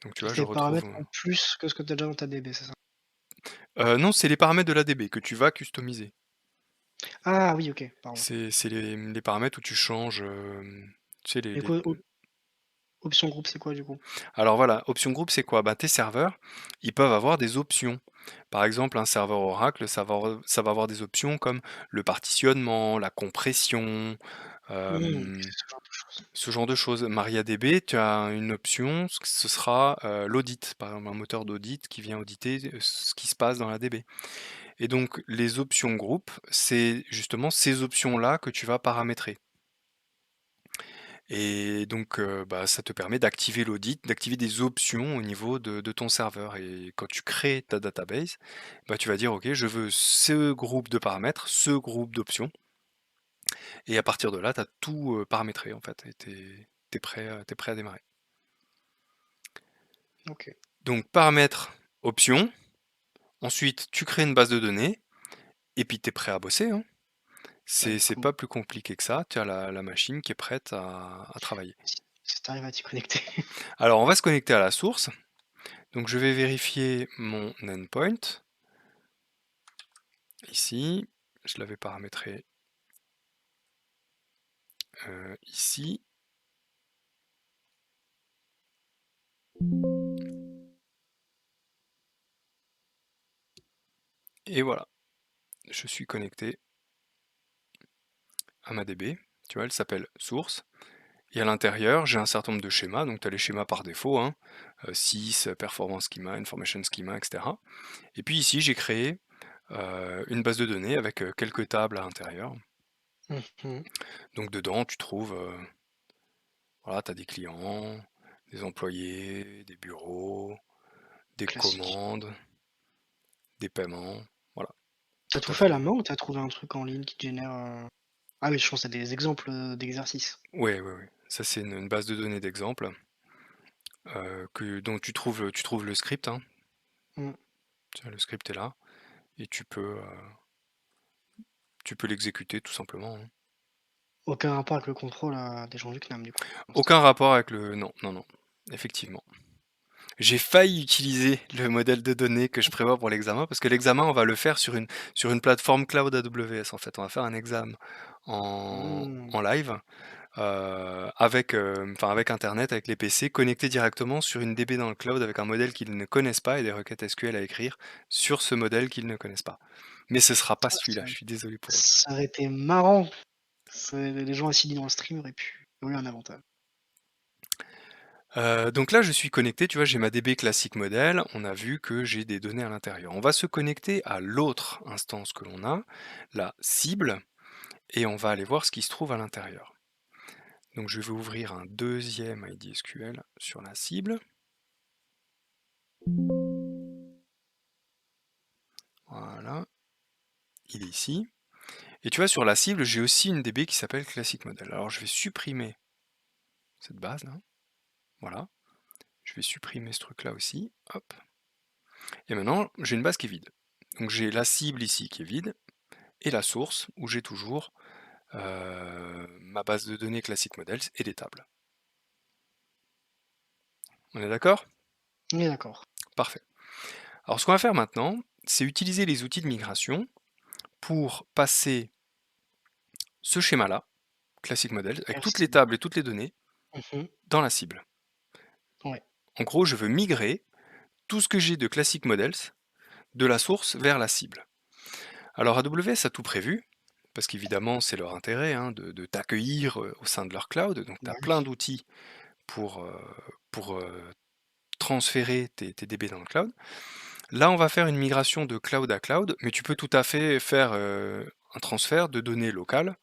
Donc tu Et vois, c'est je des retrouve. paramètres en plus que ce que tu as déjà dans ta DB, c'est ça? Non, c'est les paramètres de l'ADB que tu vas customiser. Ah oui, OK, pardon. C'est les paramètres où tu changes, tu sais, Et quoi option groupe, c'est quoi du coup? Alors voilà, option groupe, c'est quoi? Bah, tes serveurs, ils peuvent avoir des options. Par exemple, un serveur Oracle, ça va avoir des options comme le partitionnement, la compression, Mmh, euh, c'est ce genre de choses. ce genre de choses. MariaDB, tu as une option, ce sera l'audit, par exemple un moteur d'audit qui vient auditer ce qui se passe dans la DB. Et donc les options groupe, c'est justement ces options-là que tu vas paramétrer. Et donc, bah, ça te permet d'activer l'audit, d'activer des options au niveau de ton serveur et quand tu crées ta database, bah, tu vas dire: «OK, je veux ce groupe de paramètres, ce groupe d'options» et à partir de là, tu as tout, paramétré en fait et tu prêt à démarrer. OK. Donc paramètres, options, ensuite tu crées une base de données et puis tu es prêt à bosser, hein. Bah, C'est comment pas plus compliqué que ça, tu as la machine qui est prête à travailler. si tu arrives à t'y connecter? Alors on va se connecter à la source, donc je vais vérifier mon endpoint, ici, je l'avais paramétré ici, et voilà, je suis connecté à ma DB, tu vois, elle s'appelle source, et à l'intérieur, j'ai un certain nombre de schémas, donc tu as les schémas par défaut, hein, 6, performance schema, information schema, etc. Et puis ici, j'ai créé une base de données avec quelques tables à l'intérieur. Mmh. Donc dedans, tu trouves, voilà, tu as des clients, des employés, des bureaux, des Classique. commandes, des paiements, voilà, Tu tout tout à fait à la fait. main ou tu as trouvé un truc en ligne qui te génère, ah oui, je pense à des exemples, d'exercices. Ouais, ouais, ouais. Ça, c'est une base de données d'exemples dont tu trouves le script, hein. Mmh. Tiens, le script est là et tu peux l'exécuter tout simplement, hein. Aucun rapport avec le contrôle, des gens du CNAM, du coup, pour l'instant. Aucun rapport avec le... Non, non, non, effectivement. J'ai failli utiliser le modèle de données que je prévois pour l'examen, parce que l'examen, on va le faire sur une plateforme cloud AWS, en fait. On va faire un examen Mmh. en live, avec, enfin, avec Internet, avec les PC, connectés directement sur une DB dans le cloud avec un modèle qu'ils ne connaissent pas et des requêtes SQL à écrire sur ce modèle qu'ils ne connaissent pas. Mais ce sera pas Ah, celui-là, je suis désolé pour eux. ça aurait été marrant. Les gens assidus dans le stream auraient pu eu un avantage. Donc là, je suis connecté, tu vois, j'ai ma DB classique modèle, on a vu que j'ai des données à l'intérieur. On va se connecter à l'autre instance que l'on a, la cible, et on va aller voir ce qui se trouve à l'intérieur. Donc je vais ouvrir un deuxième ID SQL sur la cible. Voilà, il est ici. Et tu vois, sur la cible, j'ai aussi une DB qui s'appelle Classic Model. Alors je vais supprimer cette base là. Voilà. Je vais supprimer ce truc là aussi. Hop. Et maintenant, j'ai une base qui est vide. Donc j'ai la cible ici qui est vide, et la source où j'ai toujours ma base de données Classic Models et des tables. On est d'accord? On est d'accord. Parfait. Alors ce qu'on va faire maintenant, c'est utiliser les outils de migration pour passer ce schéma-là, Classic Models, avec toutes les Merci. tables et toutes les données, Mmh. dans la cible. Ouais. En gros, je veux migrer tout ce que j'ai de Classic Models de la source vers la cible. Alors AWS a tout prévu, parce qu'évidemment c'est leur intérêt, hein, de t'accueillir au sein de leur cloud, donc tu Bah as plein oui. d'outils pour, transférer tes DB dans le cloud. Là, on va faire une migration de cloud à cloud, mais tu peux tout à fait faire un transfert de données locales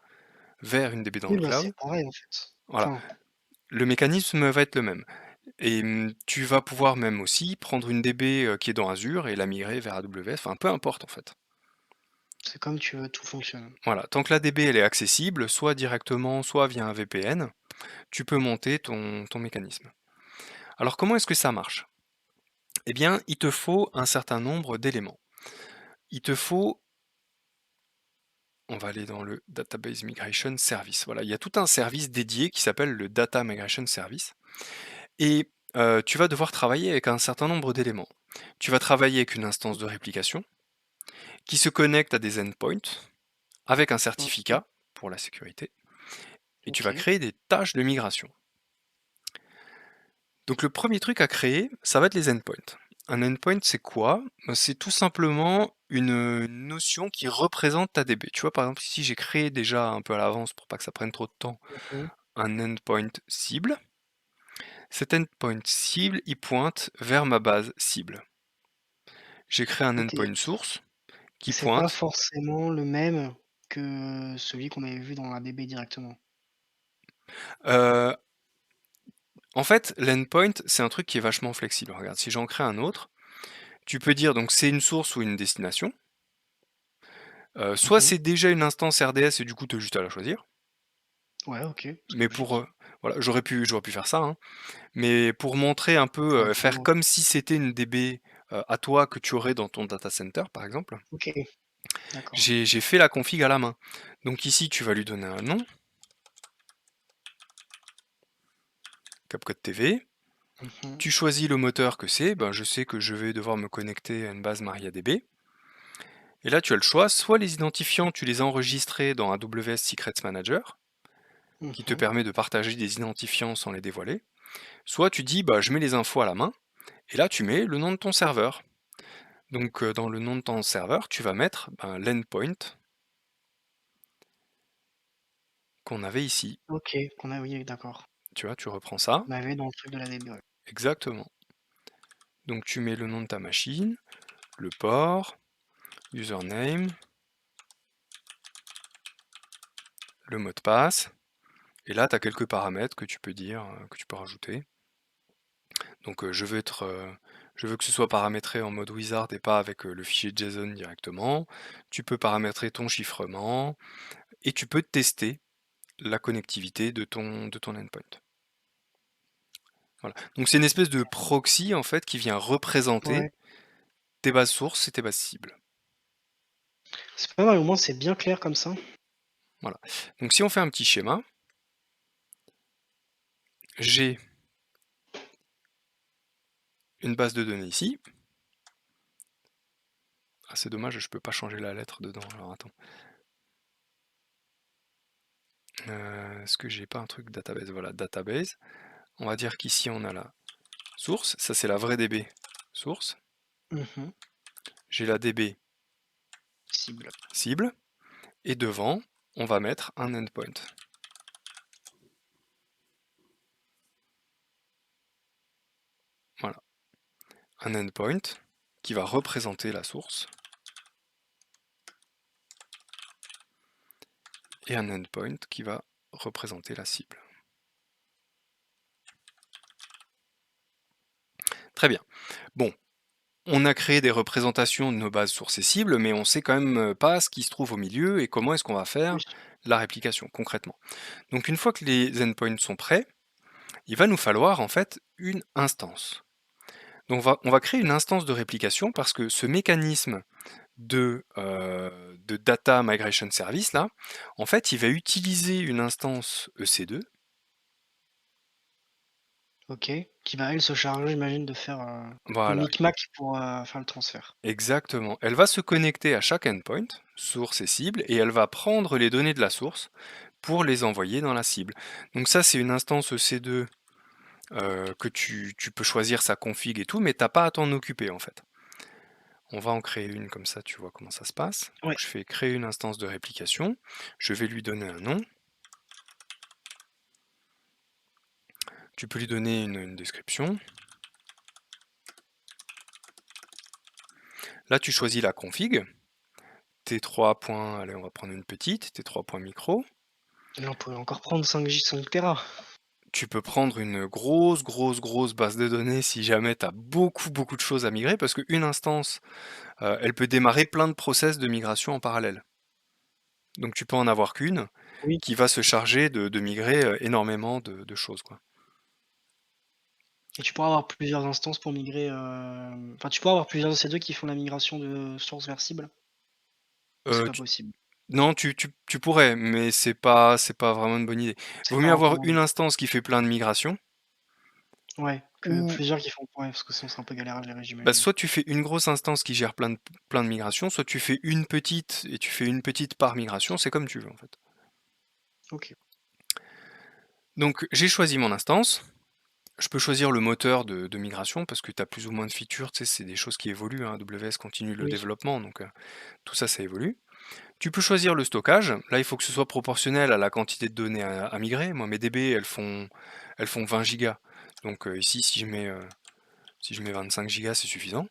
vers une DB dans Oui, le bah, cloud. c'est pareil, en fait. Voilà, Enfin, le mécanisme va être le même. Et tu vas pouvoir même aussi prendre une DB qui est dans Azure et la migrer vers AWS, enfin peu importe en fait. c'est comme tu veux, tout fonctionne. Voilà, tant que la DB elle est accessible, soit directement, soit via un VPN, tu peux monter ton mécanisme. Alors comment est-ce que ça marche? Eh bien, il te faut un certain nombre d'éléments. Il te faut, on va aller dans le Database Migration Service. Voilà, il y a tout un service dédié qui s'appelle le Data Migration Service. Et tu vas devoir travailler avec un certain nombre d'éléments. Tu vas travailler avec une instance de réplication qui se connecte à des endpoints avec un Mmh. certificat pour la sécurité. Et tu vas OK. créer des tâches de migration. Donc le premier truc à créer, ça va être les endpoints. Un endpoint, c'est quoi? C'est tout simplement une notion qui représente ta DB. Tu vois, par exemple, ici j'ai créé déjà un peu à l'avance pour pas que ça prenne trop de temps, Mmh. un endpoint cible. Cet endpoint cible, il pointe vers ma base cible. J'ai créé un OK. endpoint source qui C'est pas pointe. forcément le même que celui qu'on avait vu dans la DB directement. euh, En fait, l'endpoint, c'est un truc qui est vachement flexible. Regarde, si j'en crée un autre, tu peux dire donc c'est une source ou une destination. Soit Mmh. c'est déjà une instance RDS et du coup tu as juste à la choisir. Ouais, OK, c'est Mais pour logique. voilà, j'aurais pu faire ça, hein. Mais pour montrer un Tu peu, aurais faire pu comme si c'était une DB à toi que tu aurais dans ton data center, par exemple. OK. D'accord. J'ai fait la config à la main. Donc ici, tu vas lui donner un nom, CapCut TV. Mmh. Tu choisis le moteur que c'est. Ben, je sais que je vais devoir me connecter à une base MariaDB. Et là, tu as le choix. Soit les identifiants, tu les as enregistrés dans AWS Secrets Manager, qui te Mmh. permet de partager des identifiants sans les dévoiler. Soit tu dis, bah, je mets les infos à la main. Et là, tu mets le nom de ton serveur. Donc, dans le nom de ton serveur, tu vas mettre ben, l'endpoint qu'on avait ici. OK, qu'on a oui, d'accord. Tu vois, tu reprends ça. On avait dans le truc de la DB, ouais. Exactement. Donc, tu mets le nom de ta machine, le port, username, le mot de passe. Et là, tu as quelques paramètres que tu peux dire, que tu peux rajouter. Donc, je veux que ce soit paramétré en mode wizard et pas avec le fichier JSON directement. Tu peux paramétrer ton chiffrement et tu peux tester la connectivité de ton endpoint. Voilà. Donc c'est une espèce de proxy en fait qui vient représenter Ouais, tes bases sources et tes bases cibles. c'est pas mal, au moins c'est bien clair comme ça. Voilà. Donc si on fait un petit schéma, j'ai une base de données ici. Ah, c'est dommage, je peux pas changer la lettre dedans. Alors attends. Est-ce que j'ai pas un truc database? Voilà, database. On va dire qu'ici on a la source. Ça c'est la vraie DB source. Mmh. J'ai la DB Cible. cible. Et devant, on va mettre un endpoint. Voilà. Un endpoint qui va représenter la source. Et un endpoint qui va représenter la cible. Très bien. Bon, on a créé des représentations de nos bases sources et cibles, mais on sait quand même pas ce qui se trouve au milieu et comment est-ce qu'on va faire Oui. la réplication concrètement. Donc une fois que les endpoints sont prêts, il va nous falloir en fait une instance. Donc on va créer une instance de réplication parce que ce mécanisme de Data Migration Service là, en fait, il va utiliser une instance EC2. OK. Qui va elle se charger, j'imagine, de faire, le Voilà, micmac pour, faire le transfert. exactement. Elle va se connecter à chaque endpoint, source et cible, et elle va prendre les données de la source pour les envoyer dans la cible. Donc ça, c'est une instance EC2 que tu peux choisir sa config et tout, mais t'as pas à t'en occuper en fait. On va en créer une comme ça, tu vois comment ça se passe. Donc Ouais. je fais créer une instance de réplication, je vais lui donner un nom. Tu peux lui donner une description. Là, tu choisis la config. T3 points, allez, on va prendre une petite, T3 points micro. Et là, on pourrait encore prendre 5 Go, 5 téra. Tu peux prendre une grosse base de données si jamais tu as beaucoup de choses à migrer, parce qu'une instance, elle peut démarrer plein de process de migration en parallèle. Donc tu peux en avoir qu'une Oui. qui va se charger de migrer énormément de choses, quoi. Et tu pourras avoir plusieurs instances pour migrer, enfin, tu pourras avoir plusieurs EC2 qui font la migration de source vers cible? Ou c'est pas Tu possible? non, tu pourrais, mais c'est pas vraiment une bonne idée. C'est Vaut pas mieux avoir recommandé? une instance qui fait plein de migrations, Ouais, que ou plusieurs qui font ouais, parce que sinon c'est un peu galère à gérer, bah, j'imagine. soit tu fais une grosse instance qui gère plein de migrations, soit tu fais une petite et tu fais une petite par migration, c'est comme tu veux en fait. OK. Donc j'ai choisi mon instance. Je peux choisir le moteur de migration parce que tu as plus ou moins de features, tu sais, c'est des choses qui évoluent, hein. AWS continue le Oui. développement, donc tout ça, ça évolue. Tu peux choisir le stockage. Là, il faut que ce soit proportionnel à la quantité de données à migrer. Moi, mes DB, elles font 20 gigas. Donc ici, si je mets 25 gigas, c'est suffisant.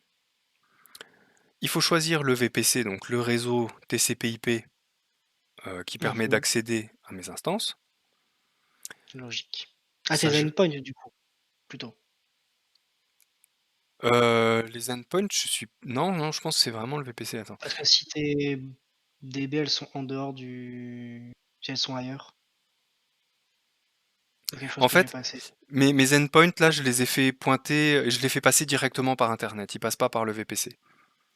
Il faut choisir le VPC, donc le réseau TCP/IP qui permet Mmh. d'accéder à mes instances. Logique. Ah, Ça, tes endpoints du coup, plutôt? les endpoints, non, je pense que c'est vraiment le VPC. Attends. Parce que si tes DB, elles sont en dehors du si elles sont ailleurs, c'est quelque chose En que j'ai fait, passé. mes endpoints, là, je les ai fait pointer, je les fais passer directement par Internet. Ils passent pas par le VPC.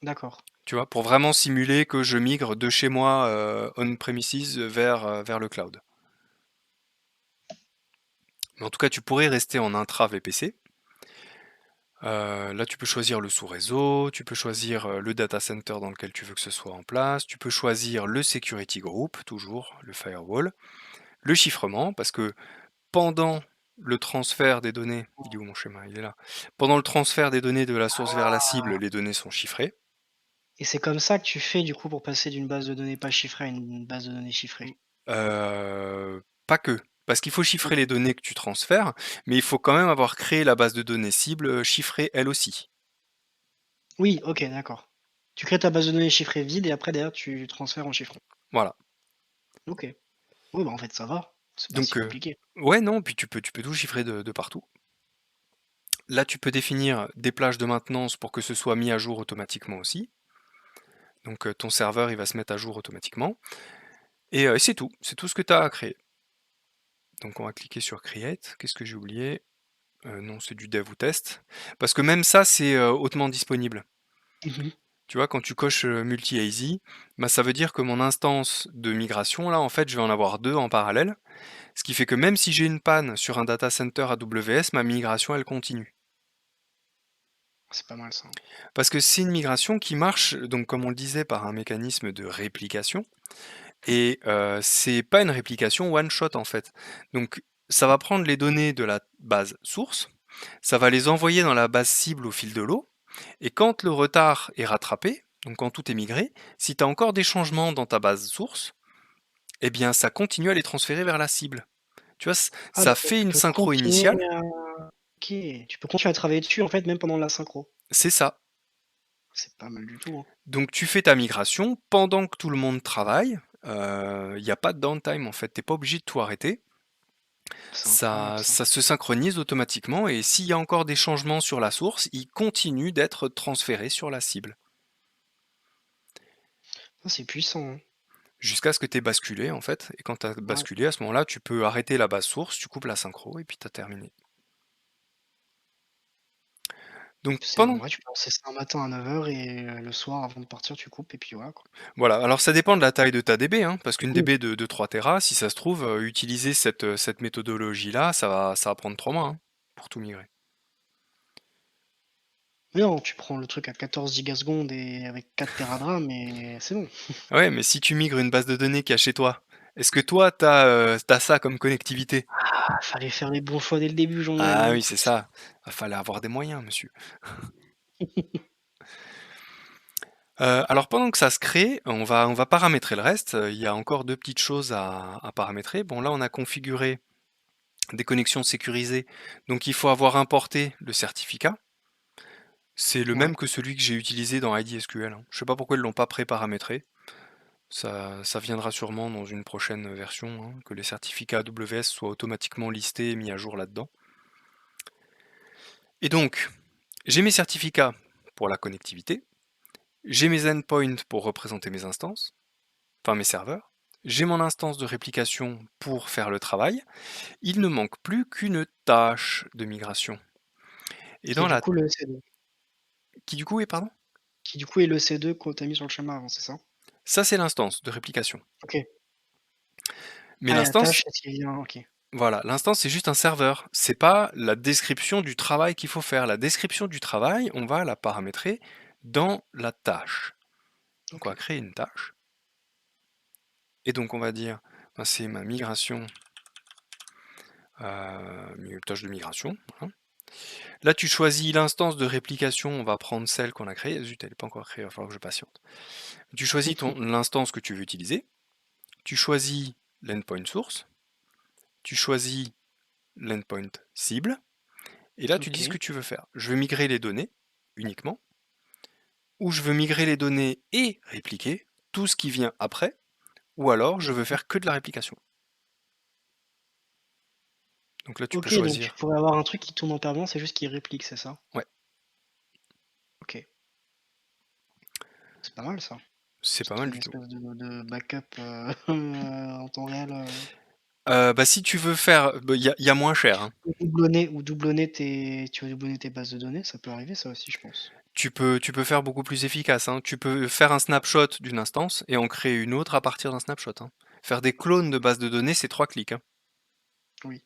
D'accord. Tu vois? Pour vraiment simuler que je migre de chez moi, on-premises vers le cloud. Mais en tout cas, tu pourrais rester en intra VPC. Là, tu peux choisir le sous-réseau, tu peux choisir, le data center dans lequel tu veux que ce soit en place, tu peux choisir le security group, toujours, le firewall, le chiffrement, parce que pendant le transfert des données, il est où mon schéma? Il est là. Pendant le transfert des données de la source vers la cible, les données sont chiffrées. Et c'est comme ça que tu fais du coup pour passer d'une base de données pas chiffrée à une base de données Mmh, chiffrée? pas que, parce qu'il faut chiffrer les OK. données que tu transfères, mais il faut quand même avoir créé la base de données cible, chiffrée elle aussi. Oui, OK, d'accord. Tu crées ta base de données chiffrée vide et après derrière tu transfères en chiffrant. Voilà. OK. Oui, bah, en fait ça va, c'est pas si Donc compliqué. ouais, non, puis tu peux tout chiffrer de partout. Là, tu peux définir des plages de maintenance pour que ce soit mis à jour automatiquement aussi. Donc ton serveur, il va se mettre à jour automatiquement et c'est tout ce que tu as à créer. Donc on va cliquer sur create. Qu'est-ce que j'ai oublié? Non, c'est du dev ou test. Parce que même ça, c'est, hautement disponible. Mmh. Tu vois, quand tu coches, multi-ASY, bah, ça veut dire que mon instance de migration là, en fait, je vais en avoir 2 en parallèle. Ce qui fait que même si j'ai une panne sur un data center AWS, ma migration, elle continue. C'est pas mal ça. Parce que c'est une migration qui marche, donc comme on le disait, par un mécanisme de réplication. Et c'est pas une réplication one shot en fait. Donc ça va prendre les données de la base source, ça va les envoyer dans la base cible au fil de l'eau, et quand le retard est rattrapé, donc quand tout est migré, si tu as encore des changements dans ta base source, eh bien ça continue à les transférer vers la cible. Tu vois, Ah ça d'accord, fait tu une peux synchro continuer initiale, à OK, tu peux continuer à travailler dessus en fait même pendant la synchro. c'est ça. C'est pas mal du tout, hein. Donc tu fais ta migration pendant que tout le monde travaille, il n'y a pas de downtime en fait, tu pas obligé de tout arrêter. C'est incroyable Ça ça. ça se synchronise automatiquement et s'il y a encore des changements sur la source, ils continuent d'être transférés sur la cible, Ça c'est puissant, hein. jusqu'à ce que tu aies basculé en fait et quand tu as Ouais. basculé, à ce moment-là, tu peux arrêter la base source, tu coupes la synchro et puis tu as terminé. Donc C'est pendant ouais, tu peux lancer ça un matin à 9 heures et le soir avant de partir tu coupes et puis voilà quoi. voilà, alors ça dépend de la taille de ta DB, hein, parce qu'une Oui. DB de 3 téra, si ça se trouve, utiliser cette méthodologie-là, ça va prendre 3 mois, hein, pour tout migrer. Mais non, tu prends le truc à 14 gigasecondes et avec 4 téra de RAM et c'est bon. Ouais, mais si tu migres une base de données qui a chez toi, est-ce que toi tu as ça comme connectivité? Ah, fallait faire les bons choix dès le début, Jean-Noël, Ah hein, oui, c'est écoute. ça. Il fallait avoir des moyens, monsieur. Alors pendant que ça se crée, on va paramétrer le reste. Il y a encore 2 petites choses à paramétrer. Bon là, on a configuré des connexions sécurisées, donc il faut avoir importé le certificat. C'est le Ouais. même que celui que j'ai utilisé dans IDSQL, hein. Je sais pas pourquoi ils l'ont pas pré-paramétré. Ça viendra sûrement dans une prochaine version, hein, que les certificats AWS soient automatiquement listés et mis à jour là-dedans. Et donc, j'ai mes certificats pour la connectivité. J'ai mes endpoints pour représenter mes instances, enfin mes serveurs. J'ai mon instance de réplication pour faire le travail. Il ne manque plus qu'une tâche de migration. Et Qui est dans du la coup le C2. qui du coup est pardon? Qui du coup est le C2 qu'on t'a mis sur le schéma avant, c'est ça? Ça c'est l'instance de réplication. OK. Mais Ah et la tâche, l'instance, c'est ce qui vient OK. voilà, l'instance c'est juste un serveur. C'est pas la description du travail qu'il faut faire. La description du travail, on va la paramétrer dans la tâche. Donc on va OK. créer une tâche. Et donc on va dire, ben, c'est ma migration, tâche de migration. Voilà. Là, tu choisis l'instance de réplication, on va prendre celle qu'on a créée. Zut, elle n'est pas encore créée, il va falloir que je patiente. Tu choisis l'instance que tu veux utiliser, tu choisis l'endpoint source, tu choisis l'endpoint cible, et là tu dis ce OK. que tu veux faire. Je veux migrer les données uniquement, ou je veux migrer les données et répliquer tout ce qui vient après, ou alors je veux OK. faire que de la réplication. Donc là tu peux OK, donc tu choisir. pourrais avoir un truc qui tourne en permanence, c'est juste qu'il réplique, c'est ça? Ouais, OK. C'est pas mal ça. c'est Ça pas te fait mal une du tout. espèce de backup, en temps réel, Bah, si tu veux faire, bah, il y a moins cher, hein. Tu veux doublonner tes bases de données, ça peut arriver ça aussi, je pense. Tu peux faire beaucoup plus efficace, hein. Tu peux faire un snapshot d'une instance et en créer une autre à partir d'un snapshot, hein. Faire des clones de bases de données, c'est 3 clics, hein. Oui.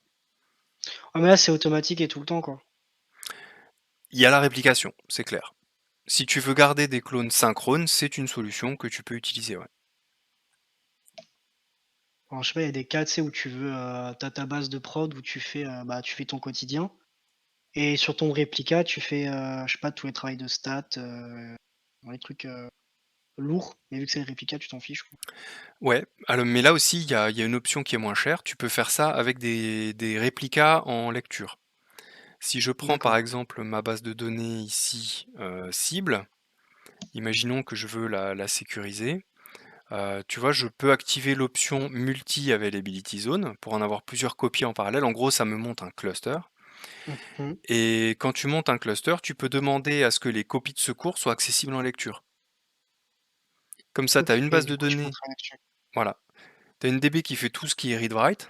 Ah mais là, c'est automatique et tout le temps, quoi. Il y a la réplication, c'est clair. Si tu veux garder des clones synchrones, c'est une solution que tu peux utiliser, ouais. Alors je sais pas, il y a des cas, tu sais, où tu ta base de prod où tu fais ton quotidien et sur ton réplica, tu fais, je sais pas, tous les travails de stats, les trucs, lourds, mais vu que c'est le réplica, tu t'en fiches, quoi. Ouais, alors, mais là aussi, il y a une option qui est moins chère. Tu peux faire ça avec des réplicas en lecture. Si je prends par D'accord. exemple ma base de données ici, cible, imaginons que je veux la sécuriser. Tu vois, je peux activer l'option Multi-Availability Zone pour en avoir plusieurs copies en parallèle. En gros, ça me monte un cluster. Mmh. Et quand tu montes un cluster, tu peux demander à ce que les copies de secours soient accessibles en lecture. Comme ça, tu as OK, une et base du de coup, tu peux données, travailler dessus. voilà. Tu as une DB qui fait tout ce qui est read-write,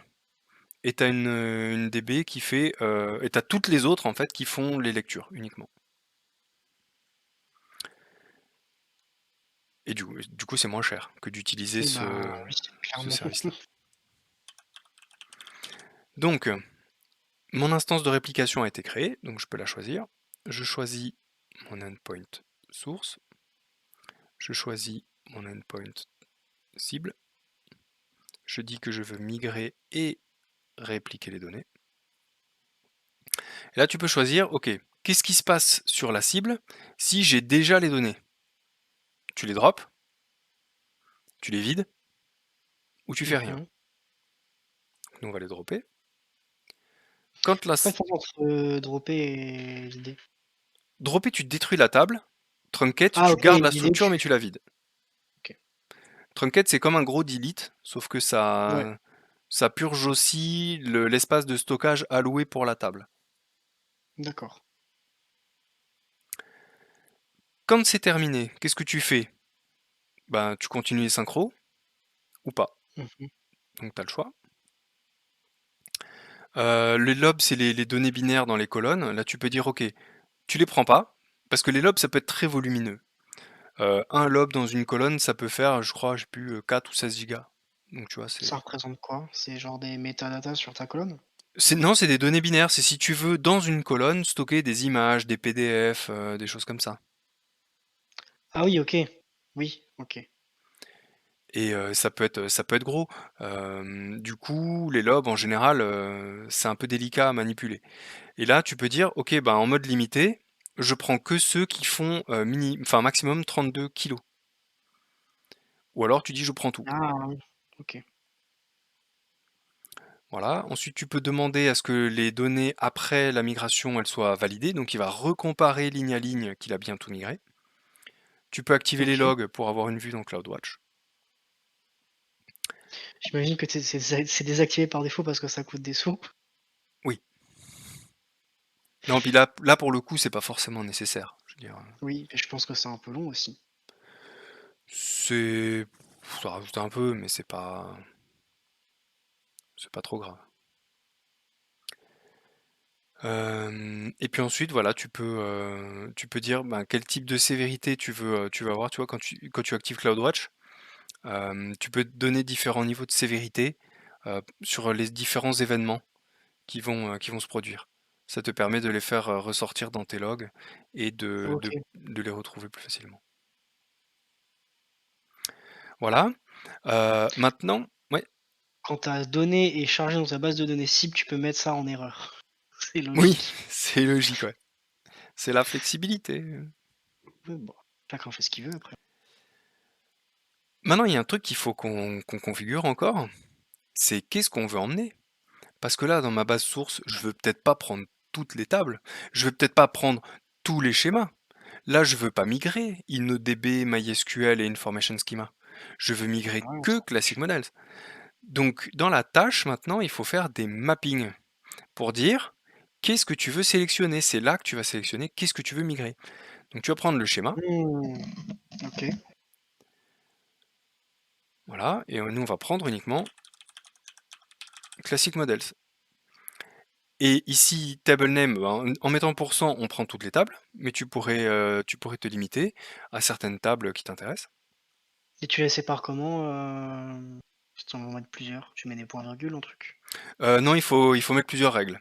et tu as une DB qui fait... et tu as toutes les autres, en fait, qui font les lectures uniquement. Et du coup, c'est moins cher que d'utiliser Oui, bah, ce, oui, ce clairement. service-là. Donc, mon instance de réplication a été créée, donc je peux la choisir. Je choisis mon endpoint source, je choisis mon endpoint cible, je dis que je veux migrer et répliquer les données. Et là, tu peux choisir, ok, qu'est-ce qui se passe sur la cible si j'ai déjà les données? Tu les drops, tu les vides, ou tu fais rien. Mmh. Nous, on va les dropper. Quand la C'est quoi la différence entre, dropper et vider? dropper, tu détruis la table. Truncate, Ah tu OK, gardes et la vider, structure, tu mais tu la vides. OK. Truncate, c'est comme un gros delete, sauf que Ouais, ça purge aussi l'espace de stockage alloué pour la table. d'accord. Quand c'est terminé, qu'est-ce que tu fais? Ben, tu continues les synchros ou pas. Mmh. Donc tu as le choix. Les lobes, c'est les données binaires dans les colonnes. Là, tu peux dire, ok, tu les prends pas, parce que les lobes, ça peut être très volumineux. Un lobe dans une colonne, ça peut faire, je crois, j'ai plus 4 ou 16 gigas. Donc tu vois, Ça représente quoi? C'est genre des métadatas sur ta colonne? Non, c'est des données binaires. C'est si tu veux, dans une colonne, stocker des images, des PDF, des choses comme ça. Ah oui, OK. Oui, OK. Et ça peut être gros. Du coup, les lobes, en général, c'est un peu délicat à manipuler. Et là, tu peux dire, ok, bah, en mode limité, je prends que ceux qui font enfin, maximum 32 kilos. Ou alors tu dis, je prends tout. Ah oui, OK. Voilà. Ensuite, tu peux demander à ce que les données après la migration, elles soient validées. Donc, il va recomparer ligne à ligne qu'il a bien tout migré. Tu peux activer les OK. logs pour avoir une vue dans CloudWatch. J'imagine que c'est désactivé par défaut parce que ça coûte des sous. Oui. Non, puis là pour le coup, c'est pas forcément nécessaire. Je veux dire, Oui, mais je pense que c'est un peu long aussi. c'est... ça rajoute un peu, mais c'est pas trop grave. Et puis ensuite, voilà, tu peux dire ben, quel type de sévérité tu veux avoir. Tu vois, quand tu actives CloudWatch, tu peux donner différents niveaux de sévérité sur les différents événements qui vont se produire. Ça te permet de les faire ressortir dans tes logs et de, de, OK. de les retrouver plus facilement. Voilà. Maintenant, ouais, Quand ta donnée est chargée dans ta base de données cible, tu peux mettre ça en erreur. C'est oui, logique. c'est logique, ouais. C'est la flexibilité. Oui, bon, chacun fait ce qu'il veut après. Maintenant, il y a un truc qu'il faut qu'on configure encore, c'est qu'est-ce qu'on veut emmener. Parce que là, dans ma base source, je veux peut-être pas prendre toutes les tables, je veux peut-être pas prendre tous les schémas. Là, je veux pas migrer InnoDB, MySQL et Information Schema. Je veux migrer Ouais, que Classic Models. Donc, dans la tâche, maintenant, il faut faire des mappings pour dire qu'est-ce que tu veux sélectionner. C'est là que tu vas sélectionner qu'est-ce que tu veux migrer. Donc, tu vas prendre le schéma, mmh, OK. voilà, et nous, on va prendre uniquement Classic Models. Et ici, table name, ben, en mettant %, on prend toutes les tables, mais tu pourrais te limiter à certaines tables qui t'intéressent. Et tu les sépares comment, si tu en veux mettre plusieurs? Tu mets des points-virgules, un truc? Non, il faut mettre plusieurs règles.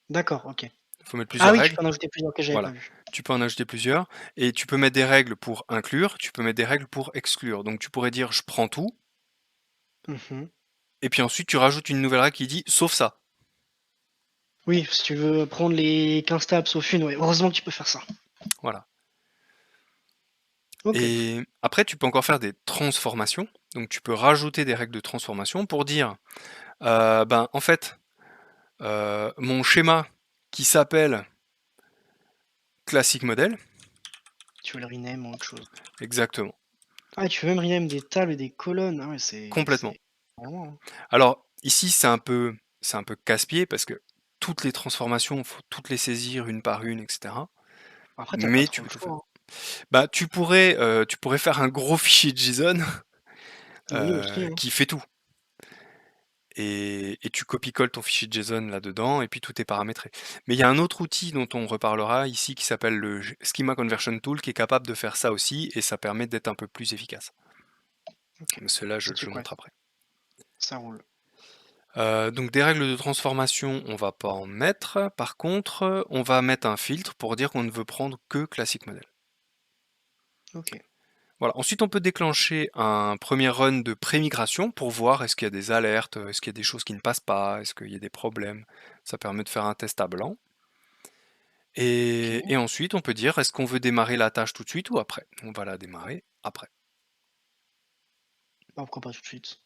D'accord, OK. Il faut mettre Ah plusieurs oui, tu règles. peux en ajouter plusieurs, que j'avais pas Voilà. vu. Tu peux en ajouter plusieurs et tu peux mettre des règles pour inclure, tu peux mettre des règles pour exclure. Donc tu pourrais dire je prends tout Mmh. et puis ensuite tu rajoutes une nouvelle règle qui dit sauf ça. Oui, si tu veux prendre les 15 tables sauf une, ouais, heureusement que tu peux faire ça. Voilà. OK. Et après tu peux encore faire des transformations. Donc tu peux rajouter des règles de transformation pour dire ben en fait mon schéma qui s'appelle classique modèle, Tu veux le rename ou autre chose. exactement, Ah, tu veux même rename des tables et des colonnes. Ah ouais, complètement. c'est vraiment, hein. Alors ici c'est un peu casse-pied parce que toutes les transformations, faut toutes les saisir une par une, etc. Après, tu pas Mais trop tu le peux le faire. choix, hein. Bah, tu pourrais faire un gros fichier JSON Oui, aussi, hein. qui fait tout. Et tu copies-colles ton fichier JSON là-dedans, et puis tout est paramétré. Mais il y a un autre outil dont on reparlera ici qui s'appelle le Schema Conversion Tool, qui est capable de faire ça aussi, et ça permet d'être un peu plus efficace. OK. Mais cela, je C'est le quoi? montre après. Ça roule. Donc des règles de transformation, on va pas en mettre. Par contre, on va mettre un filtre pour dire qu'on ne veut prendre que Classic Model. OK. Voilà. Ensuite, on peut déclencher un premier run de pré-migration pour voir est-ce qu'il y a des alertes, est-ce qu'il y a des choses qui ne passent pas, est-ce qu'il y a des problèmes. Ça permet de faire un test à blanc. OK. Et ensuite, on peut dire est-ce qu'on veut démarrer la tâche tout de suite ou après. On va la démarrer après. Bah, pourquoi pas tout de suite?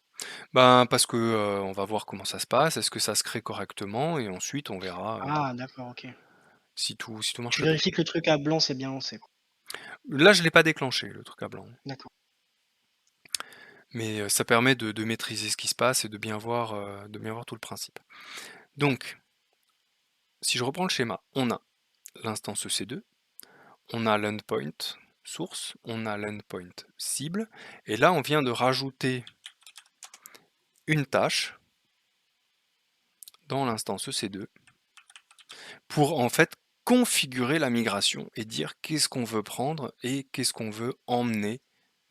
Ben, parce que on va voir comment ça se passe, est-ce que ça se crée correctement, et ensuite on verra Ah d'accord, OK. si tout Tu marche bien. vérifies que le truc à blanc, c'est bien lancé, quoi. Là, je ne l'ai pas déclenché, le truc à blanc. D'accord. Mais ça permet de maîtriser ce qui se passe et de bien voir tout le principe. Donc, si je reprends le schéma, on a l'instance EC2, on a l'endpoint source, on a l'endpoint cible, et là on vient de rajouter une tâche dans l'instance EC2 pour en fait configurer la migration et dire qu'est-ce qu'on veut prendre et qu'est-ce qu'on veut emmener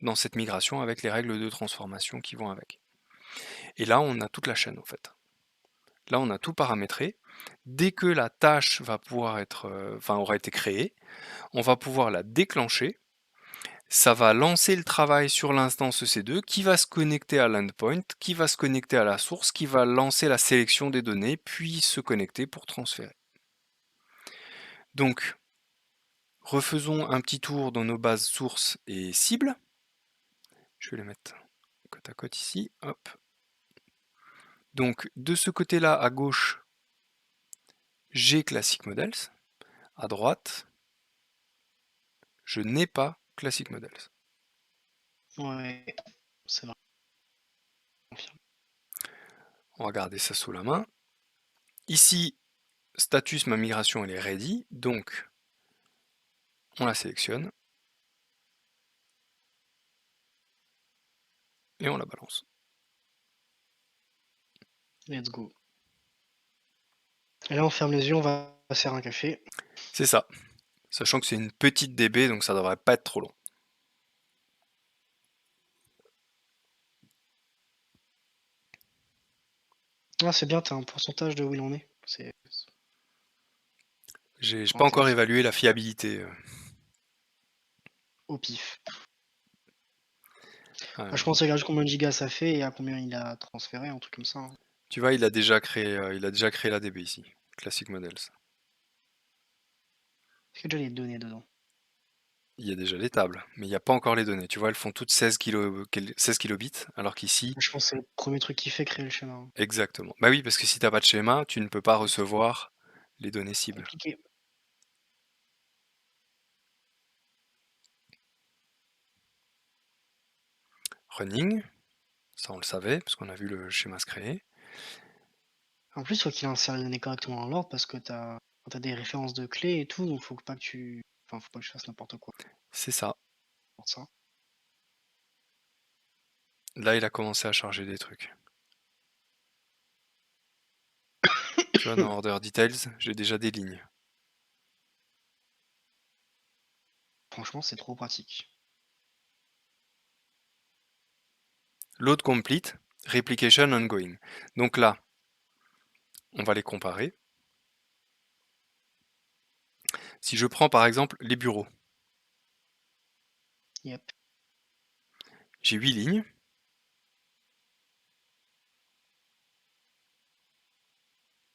dans cette migration avec les règles de transformation qui vont avec. Et là on a toute la chaîne en fait. Là on a tout paramétré. Dès que la tâche va pouvoir être, aura été créée, on va pouvoir la déclencher. Ça va lancer le travail sur l'instance EC2 qui va se connecter à l'endpoint, qui va se connecter à la source, qui va lancer la sélection des données, puis se connecter pour transférer. Donc, refaisons un petit tour dans nos bases sources et cibles. Je vais les mettre côte à côte ici. Hop. Donc, de ce côté-là, à gauche, j'ai Classic Models. À droite, je n'ai pas Classic Models. Ouais, c'est vrai, je confirme. On va garder ça sous la main. Ici, status, ma migration, elle est ready. Donc, on la sélectionne et on la balance. Let's go. Et là, on ferme les yeux, on va se faire un café. C'est ça. Sachant que c'est une petite DB, donc ça devrait pas être trop long. Ah, c'est bien, tu as un pourcentage de où il en est. C'est J'ai pas encore intéressant. évalué la fiabilité. Au pif. Euh, Bah, je pense qu'il regarde combien de gigas ça fait et à combien il a transféré, un truc comme ça, hein. Tu vois, il a déjà créé la DB ici. Classic Models. Est-ce qu'il y a déjà les données dedans? Il y a déjà les tables, mais il n'y a pas encore les données. Tu vois, elles font toutes 16 kilobits, alors qu'ici, Je pense que c'est le premier truc qu'il fait, créer le schéma, hein. exactement. Bah oui, parce que si t'as pas de schéma, tu ne peux pas recevoir les données cibles. Compliqué. Running, ça on le savait, parce qu'on a vu le schéma se créer. En plus, faut qu'il insère les données correctement dans l'ordre parce que t'as des références de clés et tout, donc faut pas que tu. Enfin, faut pas que je fasse n'importe quoi C'est ça. pour ça. Là, il a commencé à charger des trucs. Tu vois, dans Order Details, j'ai déjà des lignes. Franchement, c'est trop pratique. Load complete, replication ongoing. Donc là, on va les comparer. Si je prends par exemple les bureaux, Yep. j'ai 8 lignes.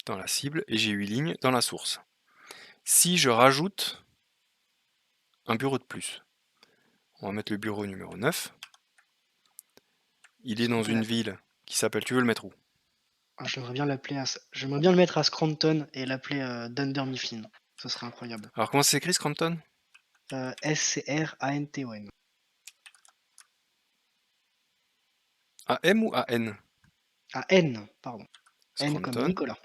Dans la cible et j'ai 8 lignes dans la source. Si je rajoute un bureau de plus, on va mettre le bureau numéro 9. Il est dans une ville qui s'appelle, tu veux le mettre où? J'aimerais bien j'aimerais bien le mettre à Scranton et l'appeler Dunder Mifflin. Ce serait incroyable. Alors comment ça s'écrit Scranton? Scranton. A-M ou A-N? N, pardon. N comme Scranton, Nicolas.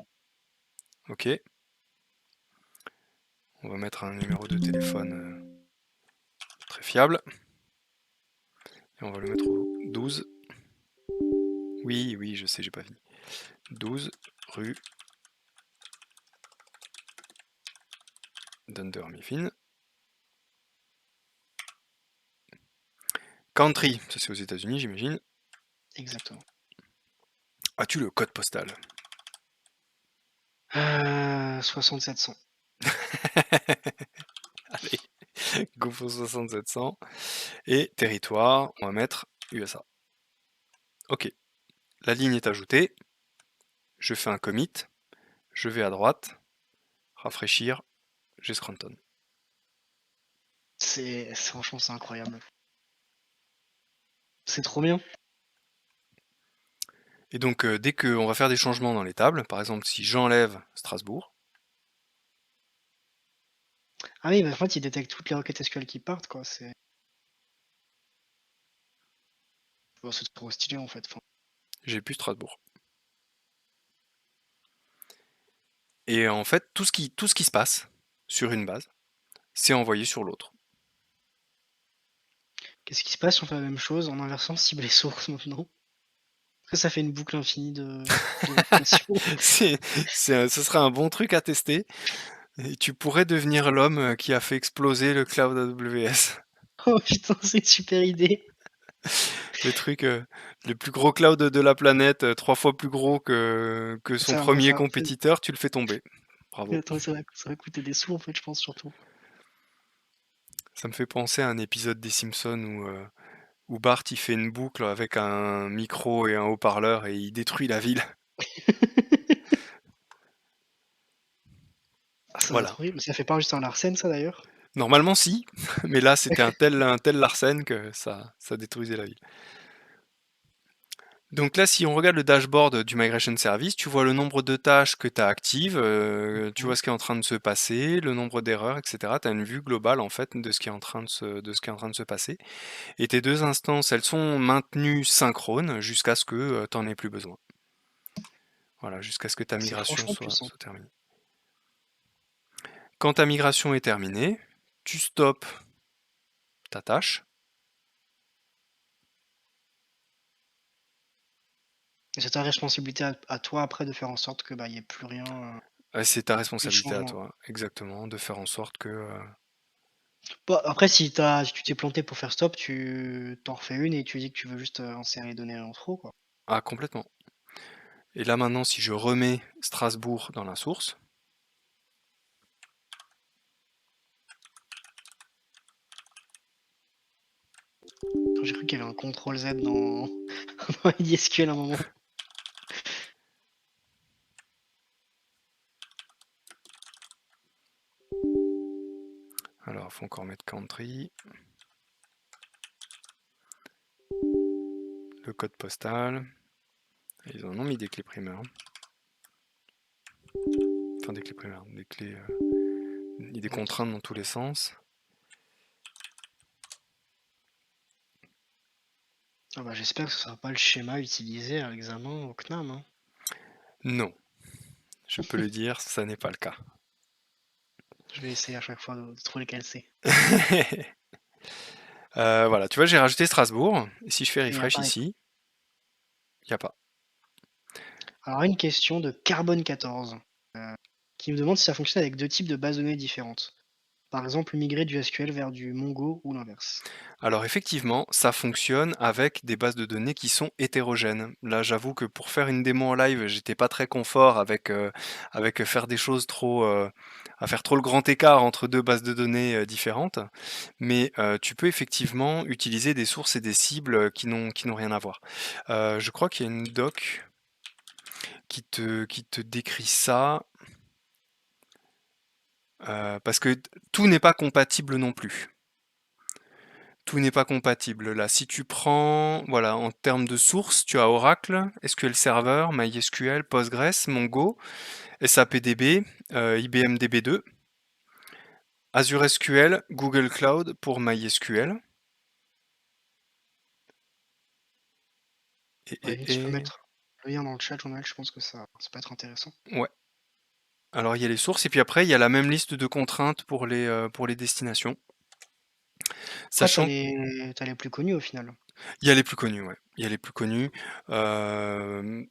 ok. On va mettre un numéro de téléphone très fiable. Et on va le mettre au 12. Oui, oui, je sais, j'ai pas fini. 12 rue Dunder Mifflin. Country, ça c'est aux États-Unis, j'imagine. Exactement. As-tu le code postal? 6700. Allez, go pour 6700. Et territoire, on va mettre USA. Ok, la ligne est ajoutée. Je fais un commit. Je vais à droite. Rafraîchir. J'ai Scranton. Franchement, c'est incroyable. C'est trop bien. Et donc, dès qu'on va faire des changements dans les tables, par exemple, si j'enlève Strasbourg, Ah oui, bah, en fait, il détecte toutes les requêtes SQL qui partent, quoi. C'est trop stylé, en fait. Enfin, j'ai plus Strasbourg. Et en fait, tout ce qui se passe sur une base, c'est envoyé sur l'autre. qu'est-ce qui se passe si on fait la même chose en inversant cible et source maintenant? Est-ce que ça fait une boucle infinie de répétition? Ce serait un bon truc à tester. Et tu pourrais devenir l'homme qui a fait exploser le cloud AWS. Oh putain, c'est une super idée. Le truc, le plus gros cloud de la planète, 3 fois plus gros que son Ça, mais premier ça, compétiteur, tu le fais tomber. mais Bravo. attends, ça va coûter des sous, en fait, je pense, surtout. Ça me fait penser à un épisode des Simpsons où Bart il fait une boucle avec un micro et un haut-parleur et il détruit la ville. Ah, ça doit Voilà. être horrible. Ça fait pas juste un Larsen, ça, d'ailleurs? Normalement si, mais là c'était un tel Larsen que ça détruisait la ville. Donc là, si on regarde le dashboard du Migration Service, tu vois le nombre de tâches que tu as actives, tu vois Mmh. ce qui est en train de se passer, le nombre d'erreurs, etc. Tu as une vue globale en fait de ce qui est en train de se passer. Et tes deux instances, elles sont maintenues synchrones jusqu'à ce que tu n'en aies plus besoin. Voilà, jusqu'à ce que ta C'est migration franchement puissant. soit terminée. Quand ta migration est terminée, tu stoppes ta tâche. Et c'est ta responsabilité à toi, après, de faire en sorte que, bah, il y ait plus rien, C'est ta plus de responsabilité à changement. toi, exactement, de faire en sorte que... Bah, après, si tu t'es planté pour faire stop, tu t'en refais une et tu dis que tu veux juste, insérer les données en trop, quoi. Ah, complètement. Et là maintenant, si je remets Strasbourg dans la source, J'ai cru qu'il y avait un contrôle Z dans dans IDSQL à un moment. alors il faut encore mettre country, le code postal, et ils en ont mis des clés primaires. Enfin des clés primaires, des clés... il y a des contraintes dans tous les sens. Ah bah, j'espère que ce sera pas le schéma utilisé à l'examen au CNAM, hein. Non, je peux le dire, ça n'est pas le cas. Je vais essayer à chaque fois de trouver lequel c'est. Voilà, tu vois, j'ai rajouté Strasbourg, et si je fais Et il y a refresh pas ici, il n'y a pas. alors une question de Carbone 14. qui me demande si ça fonctionne avec 2 types de bases de données différentes. Par exemple, migrer du SQL vers du Mongo ou l'inverse. Alors effectivement, ça fonctionne avec des bases de données qui sont hétérogènes. Là, j'avoue que pour faire une démo en live, j'étais pas très confort avec faire des choses à faire trop le grand écart entre deux bases de données différentes. Mais tu peux effectivement utiliser des sources et des cibles qui n'ont rien à voir. Je crois qu'il y a une doc qui te décrit ça, parce que tout n'est pas compatible non plus. Tout n'est pas compatible là. Si tu prends, voilà, en termes de sources, tu as Oracle, SQL Server, MySQL, Postgres, Mongo, SAPDB, IBM DB2, Azure SQL, Google Cloud pour MySQL. Et, À la et, limite, tu peux et... mettre le lien dans le chat, Jonathan, je pense que ça peut être intéressant. Ouais. Alors il y a les sources et puis après il y a la même liste de contraintes pour les destinations. Après, tu as Sachant les plus connus au final. il y a les plus connus, ouais. Il y a les plus connus,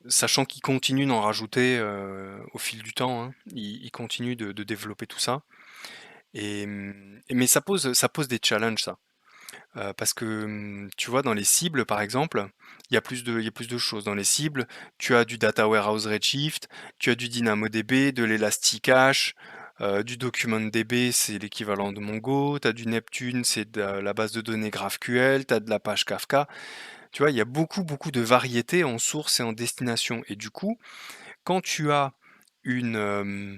sachant qu'ils continuent d'en rajouter au fil du temps, hein. Ils continuent de développer tout ça. Mais ça pose des challenges ça. Parce que tu vois, dans les cibles, par exemple, il y a plus de choses. Dans les cibles, tu as du Data Warehouse Redshift, tu as du DynamoDB, de l'Elasticache, du DocumentDB, c'est l'équivalent de Mongo, tu as du Neptune, c'est de la base de données GraphQL, tu as de l'Apache Kafka. Tu vois, il y a beaucoup, beaucoup de variétés en source et en destination. Et du coup, quand tu as une, euh,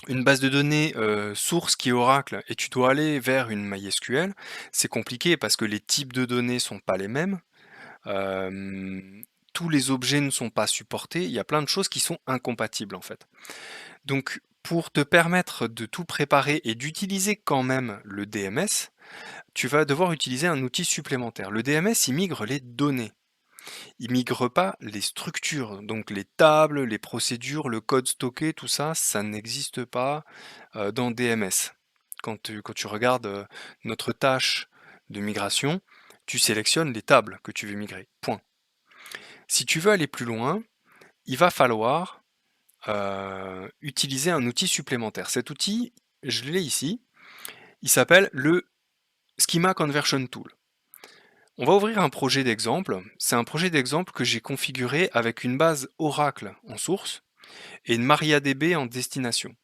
une base de données source qui est Oracle et tu dois aller vers une MySQL, c'est compliqué parce que les types de données sont pas les mêmes, euh, tous les objets ne sont pas supportés, il y a plein de choses qui sont incompatibles en fait. Donc pour te permettre de tout préparer et d'utiliser quand même le DMS, tu vas devoir utiliser un outil supplémentaire. Le DMS, il migre les données. Il migre pas les structures, donc les tables, les procédures, le code stocké, tout ça, ça n'existe pas dans DMS. Quand tu regardes notre tâche de migration, tu sélectionnes les tables que tu veux migrer. Point. Si tu veux aller plus loin, il va falloir utiliser un outil supplémentaire. Cet outil, je l'ai ici, il s'appelle le Schema Conversion Tool. On va ouvrir un projet d'exemple. C'est un projet d'exemple que j'ai configuré avec une base Oracle en source et une MariaDB en destination.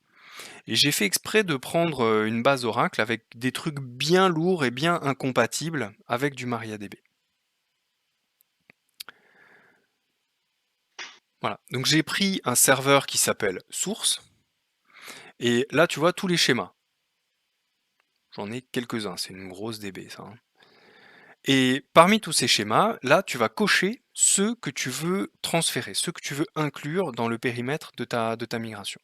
Et j'ai fait exprès de prendre une base Oracle avec des trucs bien lourds et bien incompatibles avec du MariaDB. Voilà. Donc j'ai pris un serveur qui s'appelle source et là tu vois tous les schémas. J'en ai quelques-uns, c'est une grosse DB ça, hein. Et parmi tous ces schémas, là tu vas cocher ceux que tu veux transférer, ceux que tu veux inclure dans le périmètre de ta migration.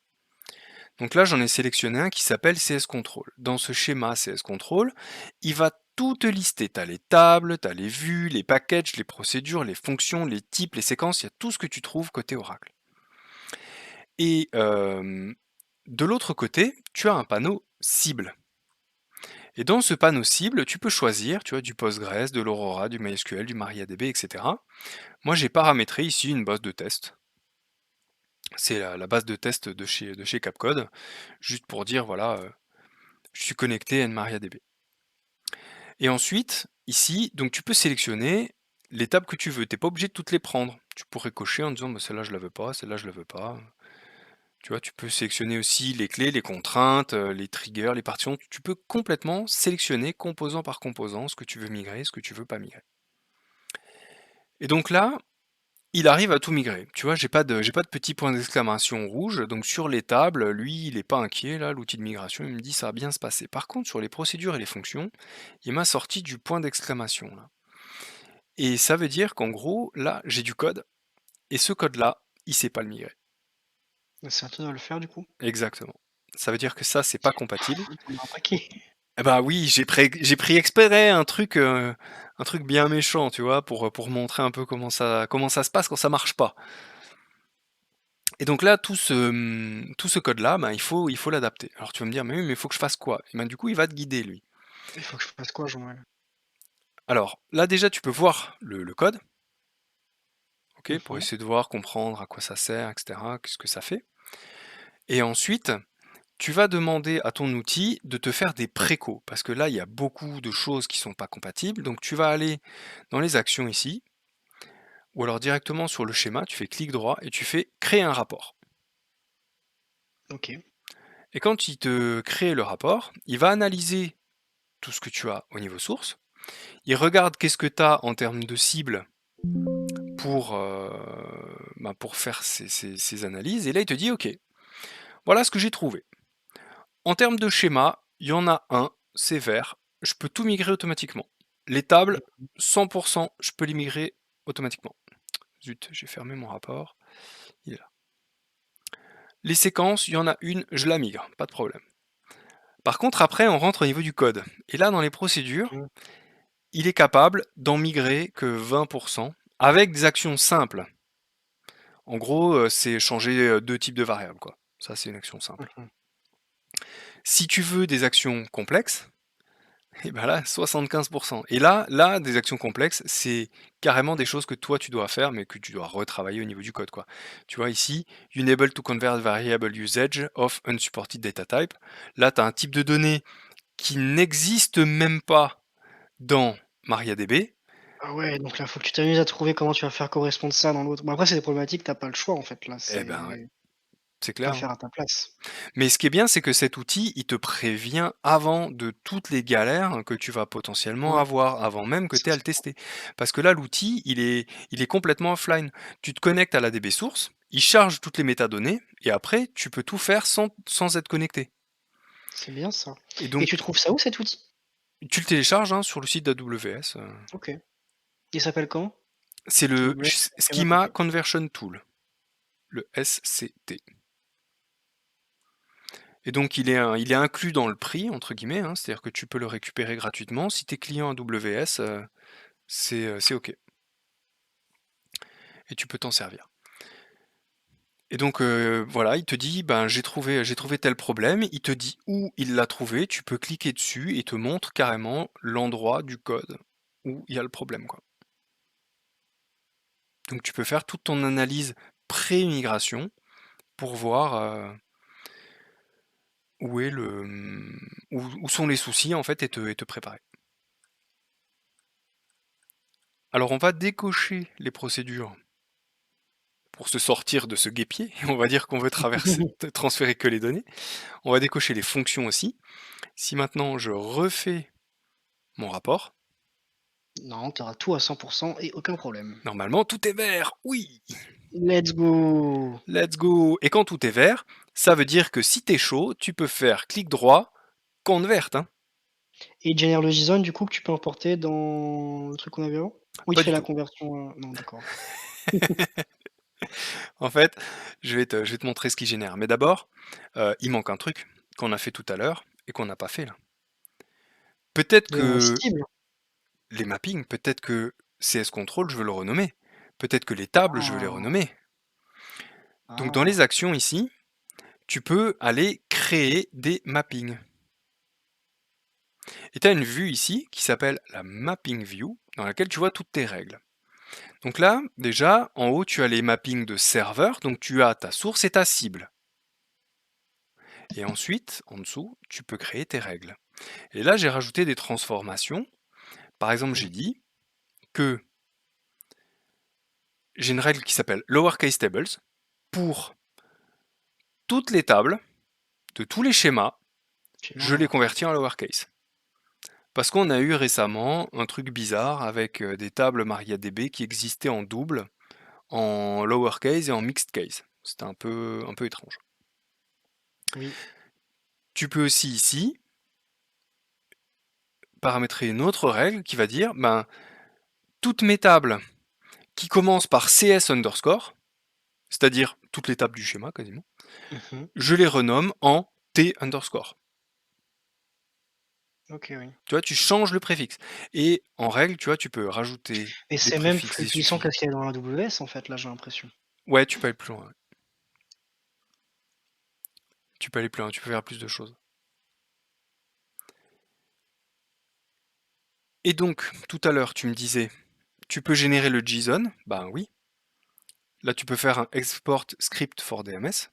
Donc là, j'en ai sélectionné un qui s'appelle CS Control. Dans ce schéma CS Control, il va tout te lister. Tu as les tables, tu as les vues, les packages, les procédures, les fonctions, les types, les séquences, il y a tout ce que tu trouves côté Oracle. Et de l'autre côté, tu as un panneau cible. Et dans ce panneau cible, tu peux choisir, tu vois, du Postgres, de l'Aurora, du MySQL, du MariaDB, etc. Moi, j'ai paramétré ici une base de test. C'est la base de test de chez Capcode, juste pour dire, voilà, je suis connecté à une MariaDB. Et ensuite, ici, donc tu peux sélectionner les tables que tu veux. Tu n'es pas obligé de toutes les prendre. Tu pourrais cocher en disant bah, celle-là je la veux pas, celle-là je la veux pas. Tu vois, tu peux sélectionner aussi les clés, les contraintes, les triggers, les partitions. Tu peux complètement sélectionner composant par composant ce que tu veux migrer, ce que tu veux pas migrer. Et donc là, il arrive à tout migrer. Tu vois, j'ai pas de petit point d'exclamation rouge. Donc sur les tables, lui, il n'est pas inquiet. Là, l'outil de migration, il me dit ça va bien se passer. Par contre, sur les procédures et les fonctions, il m'a sorti du point d'exclamation là. Et ça veut dire qu'en gros, là, j'ai du code, et ce code-là, il sait pas le migrer. C'est à toi de le faire du coup. Exactement. Ça veut dire que ça, c'est pas compatible. On a un paquet. Eh bah oui, j'ai pris exprès un truc bien méchant, tu vois, pour montrer un peu comment ça se passe quand ça marche pas. Et donc là, tout ce code-là, ben, il faut l'adapter. Alors tu vas me dire, mais oui, mais il faut que je fasse quoi? Et ben, du coup, il va te guider, lui. Il faut que je fasse quoi, Jean-Noël? Alors là, déjà, tu peux voir le code, ok, pour Mhm. essayer de voir, comprendre à quoi ça sert, etc., qu'est-ce que ça fait. Et ensuite, tu vas demander à ton outil de te faire des précaux, parce que là, il y a beaucoup de choses qui sont pas compatibles. Donc tu vas aller dans les actions ici, ou alors directement sur le schéma, tu fais clic droit et tu fais créer un rapport. OK. Et quand il te crée le rapport, il va analyser tout ce que tu as au niveau source. Il regarde qu'est-ce que tu as en termes de cible pour, pour faire ces analyses. Et là, il te dit, OK, voilà ce que j'ai trouvé. En termes de schéma, il y en a un, c'est vert. Je peux tout migrer automatiquement. Les tables, Mmh. 100%, je peux les migrer automatiquement. Zut, j'ai fermé mon rapport. Il est là. Les séquences, il y en a une, je la migre, pas de problème. Par contre, après, on rentre au niveau du code. Et là, dans les procédures, Mmh. il est capable d'en migrer que 20% avec des actions simples. En gros, c'est changer deux types de variables, quoi. Ça, c'est une action simple. Mmh. Si tu veux des actions complexes, et ben là, 75%. Et là, des actions complexes, c'est carrément des choses que toi tu dois faire, mais que tu dois retravailler au niveau du code, quoi. Tu vois ici, enable to convert variable usage of unsupported data type. Là, tu as un type de données qui n'existe même pas dans MariaDB. Ah ouais, donc là, faut que tu t'amuses à trouver comment tu vas faire correspondre ça dans l'autre. Bon après c'est des problématiques, tu pas le choix en fait là, Eh ben ouais, c'est c'est pas clair, hein. faire à ta place. Mais ce qui est bien, c'est que cet outil, il te prévient avant de toutes les galères que tu vas potentiellement Ouais, avoir, avant même que ça tu aies à le c'est cool. tester. Parce que là, l'outil, il est complètement offline. Tu te connectes à la DB source, il charge toutes les métadonnées, et après, tu peux tout faire sans être connecté. C'est bien ça. Et Et tu donc, trouves ça où cet outil? tu le télécharges hein, sur le site d'AWS. OK. Il s'appelle comment? C'est le AWS Schema? Schema OK. Conversion Tool, le SCT. Et donc il est inclus dans le prix, entre guillemets, hein, c'est-à-dire que tu peux le récupérer gratuitement. Si tu es client AWS, c'est OK. Et tu peux t'en servir. Et donc voilà, il te dit, ben j'ai trouvé tel problème, il te dit où il l'a trouvé, tu peux cliquer dessus et te montre carrément l'endroit du code où il y a le problème, quoi. Donc tu peux faire toute ton analyse pré-migration pour voir où est où sont les soucis en fait et te préparer. Alors on va décocher les procédures pour se sortir de ce guêpier, on va dire qu'on veut transférer que les données. On va décocher les fonctions aussi. Si maintenant je refais mon rapport, Non, tu auras tout à 100 et aucun problème. normalement tout est vert. Oui, Let's go! let's go. Et quand tout est vert, ça veut dire que si t'es chaud, tu peux faire clic droit, compte verte, hein. Et General JSON du coup que tu peux importer dans le truc qu'on avait avant? Ou il te Pas fait du la tout. conversion, non d'accord. En fait, je vais te montrer ce qu'il génère. Mais d'abord, il manque un truc qu'on a fait tout à l'heure et qu'on n'a pas fait là. Peut-être Les que cibles? les mappings, peut-être que CS Control, je veux le renommer. Peut-être que les tables, je veux les Ah, renommer. Donc dans les ah, actions ici, tu peux aller créer des mappings. Et tu as une vue ici qui s'appelle la Mapping View, dans laquelle tu vois toutes tes règles. Donc là, déjà, en haut, tu as les mappings de serveur, donc tu as ta source et ta cible. Et ensuite, en dessous, tu peux créer tes règles. Et là, j'ai rajouté des transformations. Par exemple, j'ai mmh, dit que j'ai une règle qui s'appelle lowercase tables pour toutes les tables de tous les schémas, je les schéma, convertis en lowercase. Parce qu'on a eu récemment un truc bizarre avec des tables MariaDB qui existaient en double, en lowercase et en mixed case. C'était un peu étrange. oui. Tu peux aussi ici paramétrer une autre règle qui va dire ben, toutes mes tables qui commencent par CS underscore, c'est-à-dire toutes les tables du schéma quasiment, Mmh. je les renomme en T underscore. OK, oui. Tu vois, tu changes le préfixe. Et en règle, tu vois, tu peux rajouter Et des c'est même préfixes, plus des puissant que suffixes. ce qu'il y a dans AWS en fait, là, j'ai l'impression. Ouais, tu peux aller plus loin. Ouais. Tu peux aller plus loin, tu peux faire plus de choses. Et donc, tout à l'heure, tu me disais, tu peux générer le JSON. Ben oui. Là, tu peux faire un export script for DMS.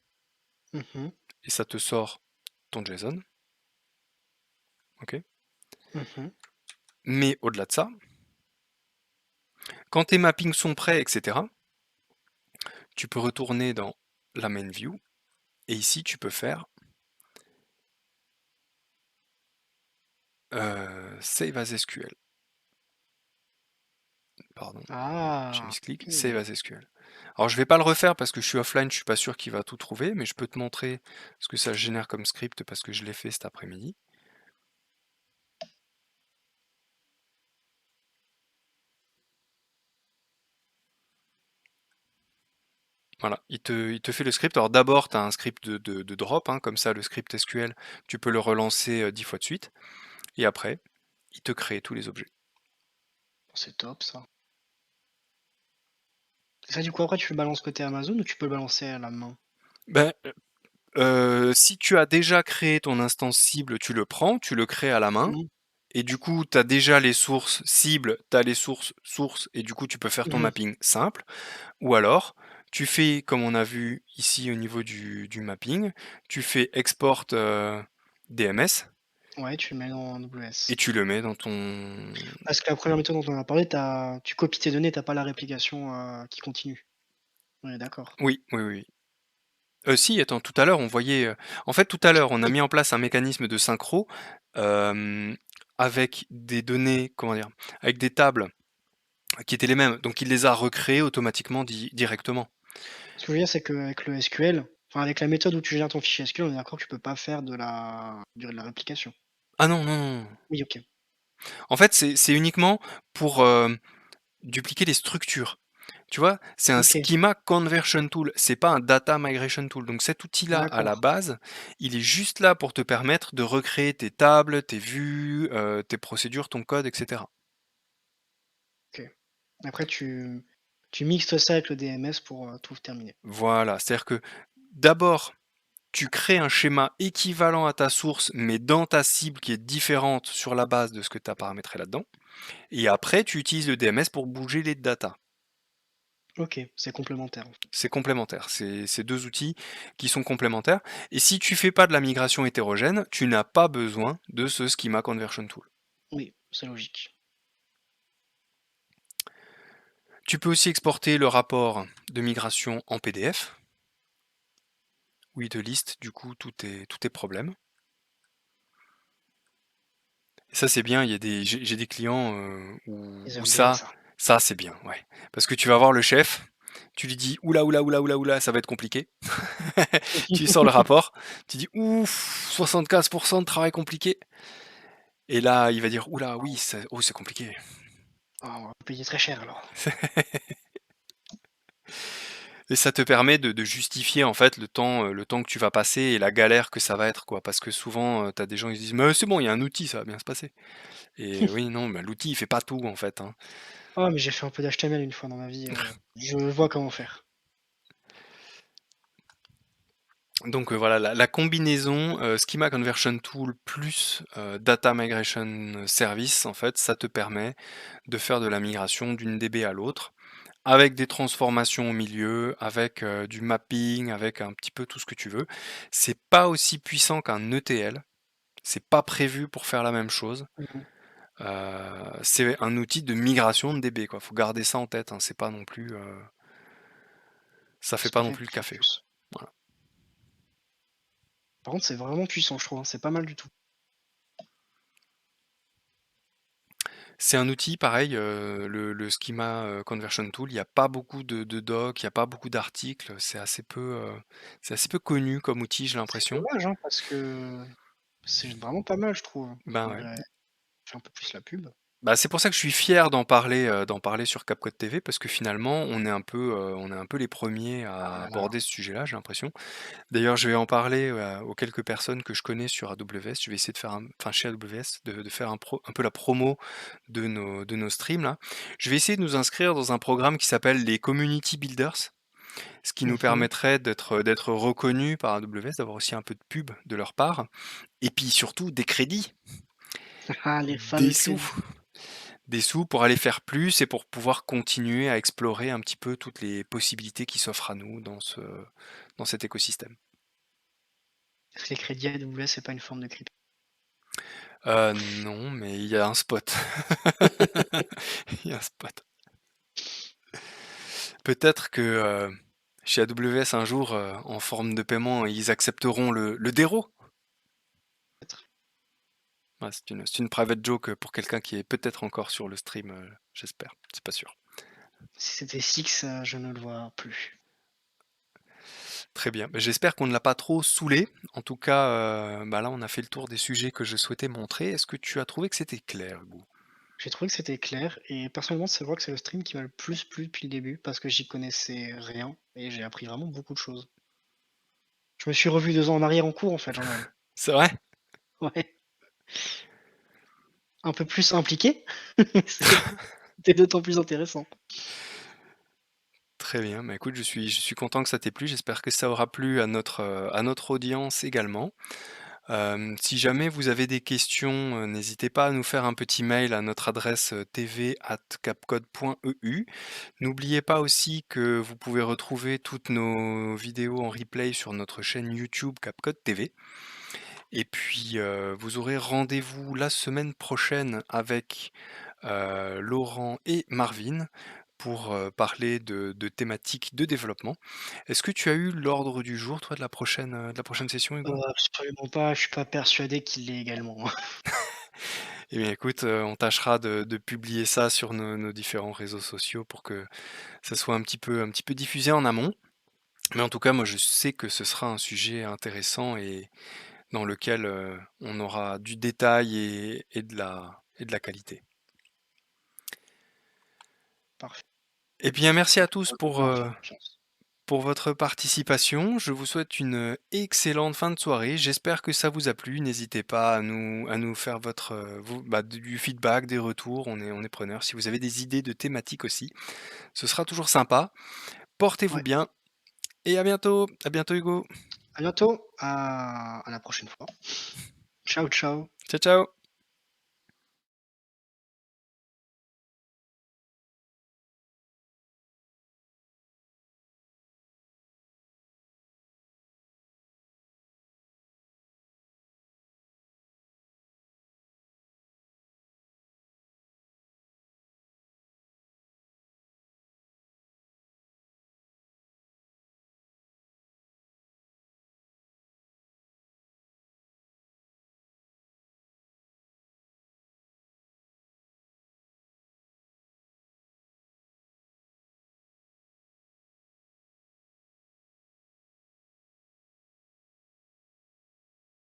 Mmh. et ça te sort ton JSON, ok? Mmh. Mais au-delà de ça, quand tes mappings sont prêts, etc., tu peux retourner dans la main view, et ici tu peux faire Save as SQL. Pardon, j'ai mis Ah! ce clic, Save OK. as SQL. Alors je vais pas le refaire parce que je suis offline, je suis pas sûr qu'il va tout trouver, mais je peux te montrer ce que ça génère comme script parce que je l'ai fait cet après-midi. Voilà, il te fait le script. Alors d'abord, tu as un script de drop, hein, comme ça le script SQL, tu peux le relancer 10 fois de suite, et après, il te crée tous les objets. C'est top ça. Et ça, du coup, après, tu le balances côté Amazon ou tu peux le balancer à la main? Ben, si tu as déjà créé ton instance cible, tu le prends, tu le crées à la main, Mmh. et du coup, tu as déjà les sources cibles, tu as les sources sources, et du coup, tu peux faire ton Mmh. mapping simple. Ou alors, tu fais comme on a vu ici au niveau du mapping, tu fais export DMS, Ouais, tu le mets dans et AWS. tu le mets dans ton... Parce que la première méthode dont on a parlé, tu copies tes données, t'as pas la réplication, qui continue. On est d'accord. Oui, oui, oui. Oui. Si, attends, tout à l'heure, on voyait, en fait, tout à l'heure, on a mis en place un mécanisme de synchro, hem, avec des données, comment dire? Avec des tables qui étaient les mêmes, donc il les a recréées automatiquement directement. Ce que je veux dire, c'est qu'avec le SQL, enfin avec la méthode où tu gères ton fichier SQL, on est d'accord que tu peux pas faire de la réplication? Ah non, non, non, non. Oui, OK. En fait, c'est uniquement pour, dupliquer les structures. Tu vois? C'est un OK, schema conversion tool, c'est pas un data migration tool. Donc cet outil-là, à la d'accord, base, il est juste là pour te permettre de recréer tes tables, tes vues, tes procédures, ton code, et cetera. OK. Après tu mixes ça avec le DMS pour, tout terminer. Voilà, c'est-à-dire que d'abord, tu crées un schéma équivalent à ta source, mais dans ta cible qui est différente sur la base de ce que tu as paramétré là-dedans. Et après, tu utilises le DMS pour bouger les datas. OK, c'est complémentaire, en fait. C'est complémentaire, c'est 2 outils qui sont complémentaires, et si tu fais pas de la migration hétérogène, tu n'as pas besoin de ce Schema Conversion Tool. Oui, c'est logique. Tu peux aussi exporter le rapport de migration en PDF, où il te liste du coup tous tes problèmes. Et ça c'est bien, il y a j'ai des clients Ils où aiment bien ça. ça c'est bien, ouais. Parce que tu vas voir le chef, tu lui dis oula oula oula oula oula, ça va être compliqué. Tu lui sors le rapport, tu dis ouf, 75% de travail compliqué. Et là, il va dire oula, oui, oh, c'est compliqué. Ah, on va payer très cher alors. Et ça te permet de justifier en fait le temps que tu vas passer et la galère que ça va être, quoi. Parce que souvent, tu as des gens qui se disent: «Mais c'est bon, il y a un outil, ça va bien se passer». Et oui, non, bah, l'outil, il fait pas tout en fait, hein. Ah, mais j'ai fait un peu d'HTML une fois dans ma vie, je vois comment faire. Donc voilà, la combinaison, Schema Conversion Tool plus, Data Migration Service, en fait, ça te permet de faire de la migration d'une DB à l'autre, avec des transformations au milieu, avec, du mapping, avec un petit peu tout ce que tu veux. C'est pas aussi puissant qu'un ETL. C'est pas prévu pour faire la même chose. Mmh. C'est un outil de migration de DB, quoi. Faut garder ça en tête, hein. C'est pas non plus, ça fait C'est pas pas non fait plus le pour café, quoi. tous. Voilà. Par contre, c'est vraiment puissant, je trouve, hein, c'est pas mal du tout. C'est un outil pareil, le Schema, Conversion Tool, il y a pas beaucoup de docs, il y a pas beaucoup d'articles, c'est assez peu connu comme outil, j'ai C'est l'impression. dommage, hein, parce que c'est vraiment pas mal, je trouve. Ben, ouais. Faudrait faire un peu plus la pub. Bah, c'est pour ça que je suis fier d'en parler sur CapCode TV parce que finalement on est un peu les premiers à Ah là là. aborder ce sujet-là, j'ai l'impression. D'ailleurs, je vais en parler, aux quelques personnes que je connais sur AWS. Je vais essayer de faire enfin chez AWS, de faire un peu la promo de nos streams là. Je vais essayer de nous inscrire dans un programme qui s'appelle les Community Builders, ce qui nous Mmh. permettrait d'être reconnus par AWS, d'avoir aussi un peu de pub de leur part et puis surtout des crédits, Ah, les des fameux sous. crédits. Des sous pour aller faire plus et pour pouvoir continuer à explorer un petit peu toutes les possibilités qui s'offrent à nous dans cet écosystème. Est-ce que les crédits AWS, c'est pas une forme de crypto? Non, mais il y a un spot. Il y a un spot. Peut-être que, chez AWS un jour, en forme de paiement, ils accepteront le DERO? Peut-être. Ouais, c'est une private joke, pour quelqu'un qui est peut-être encore sur le stream, j'espère, c'est pas sûr. Si c'était Six, je ne le vois plus. Très bien, bah, j'espère qu'on ne l'a pas trop saoulé. En tout cas, bah, là, on a fait le tour des sujets que je souhaitais montrer. Est-ce que tu as trouvé que c'était clair, Hugo? J'ai trouvé que c'était clair et personnellement, c'est vrai que c'est le stream qui m'a le plus plu depuis le début parce que j'y connaissais rien et j'ai appris vraiment beaucoup de choses. Je me suis revu 2 ans en arrière en cours en fait, Jordan. C'est vrai? Ouais, un peu plus impliqué, c'était d'autant plus intéressant. Très bien, bah, écoute, je suis content que ça t'ait plu. J'espère que ça aura plu à notre audience également. Si jamais vous avez des questions, n'hésitez pas à nous faire un petit mail à notre adresse, tv@capcode.eu. N'oubliez pas aussi que vous pouvez retrouver toutes nos vidéos en replay sur notre chaîne YouTube Capcode TV. Et puis, vous aurez rendez-vous la semaine prochaine avec, Laurent et Marvin pour, parler de thématiques de développement. Est-ce que tu as eu l'ordre du jour, toi, de la prochaine session, Hugo? Absolument pas, je suis pas persuadé qu'il l'ait également. Eh bien, écoute, on tâchera de publier ça sur nos différents réseaux sociaux pour que ça soit un petit peu diffusé en amont. Mais en tout cas, moi, je sais que ce sera un sujet intéressant et dans lequel, on aura du détail et de la qualité. Parfait, Eh bien, merci à tous je peux pour, leur faire confiance. pour votre participation. Je vous souhaite une excellente fin de soirée. J'espère que ça vous a plu. N'hésitez pas à nous faire du feedback, des retours. On est preneurs. Si vous avez des idées de thématiques aussi, ce sera toujours sympa. Portez-vous Ouais, bien et à bientôt. À bientôt, Hugo. à bientôt, à la prochaine fois. Ciao, ciao. Ciao, ciao.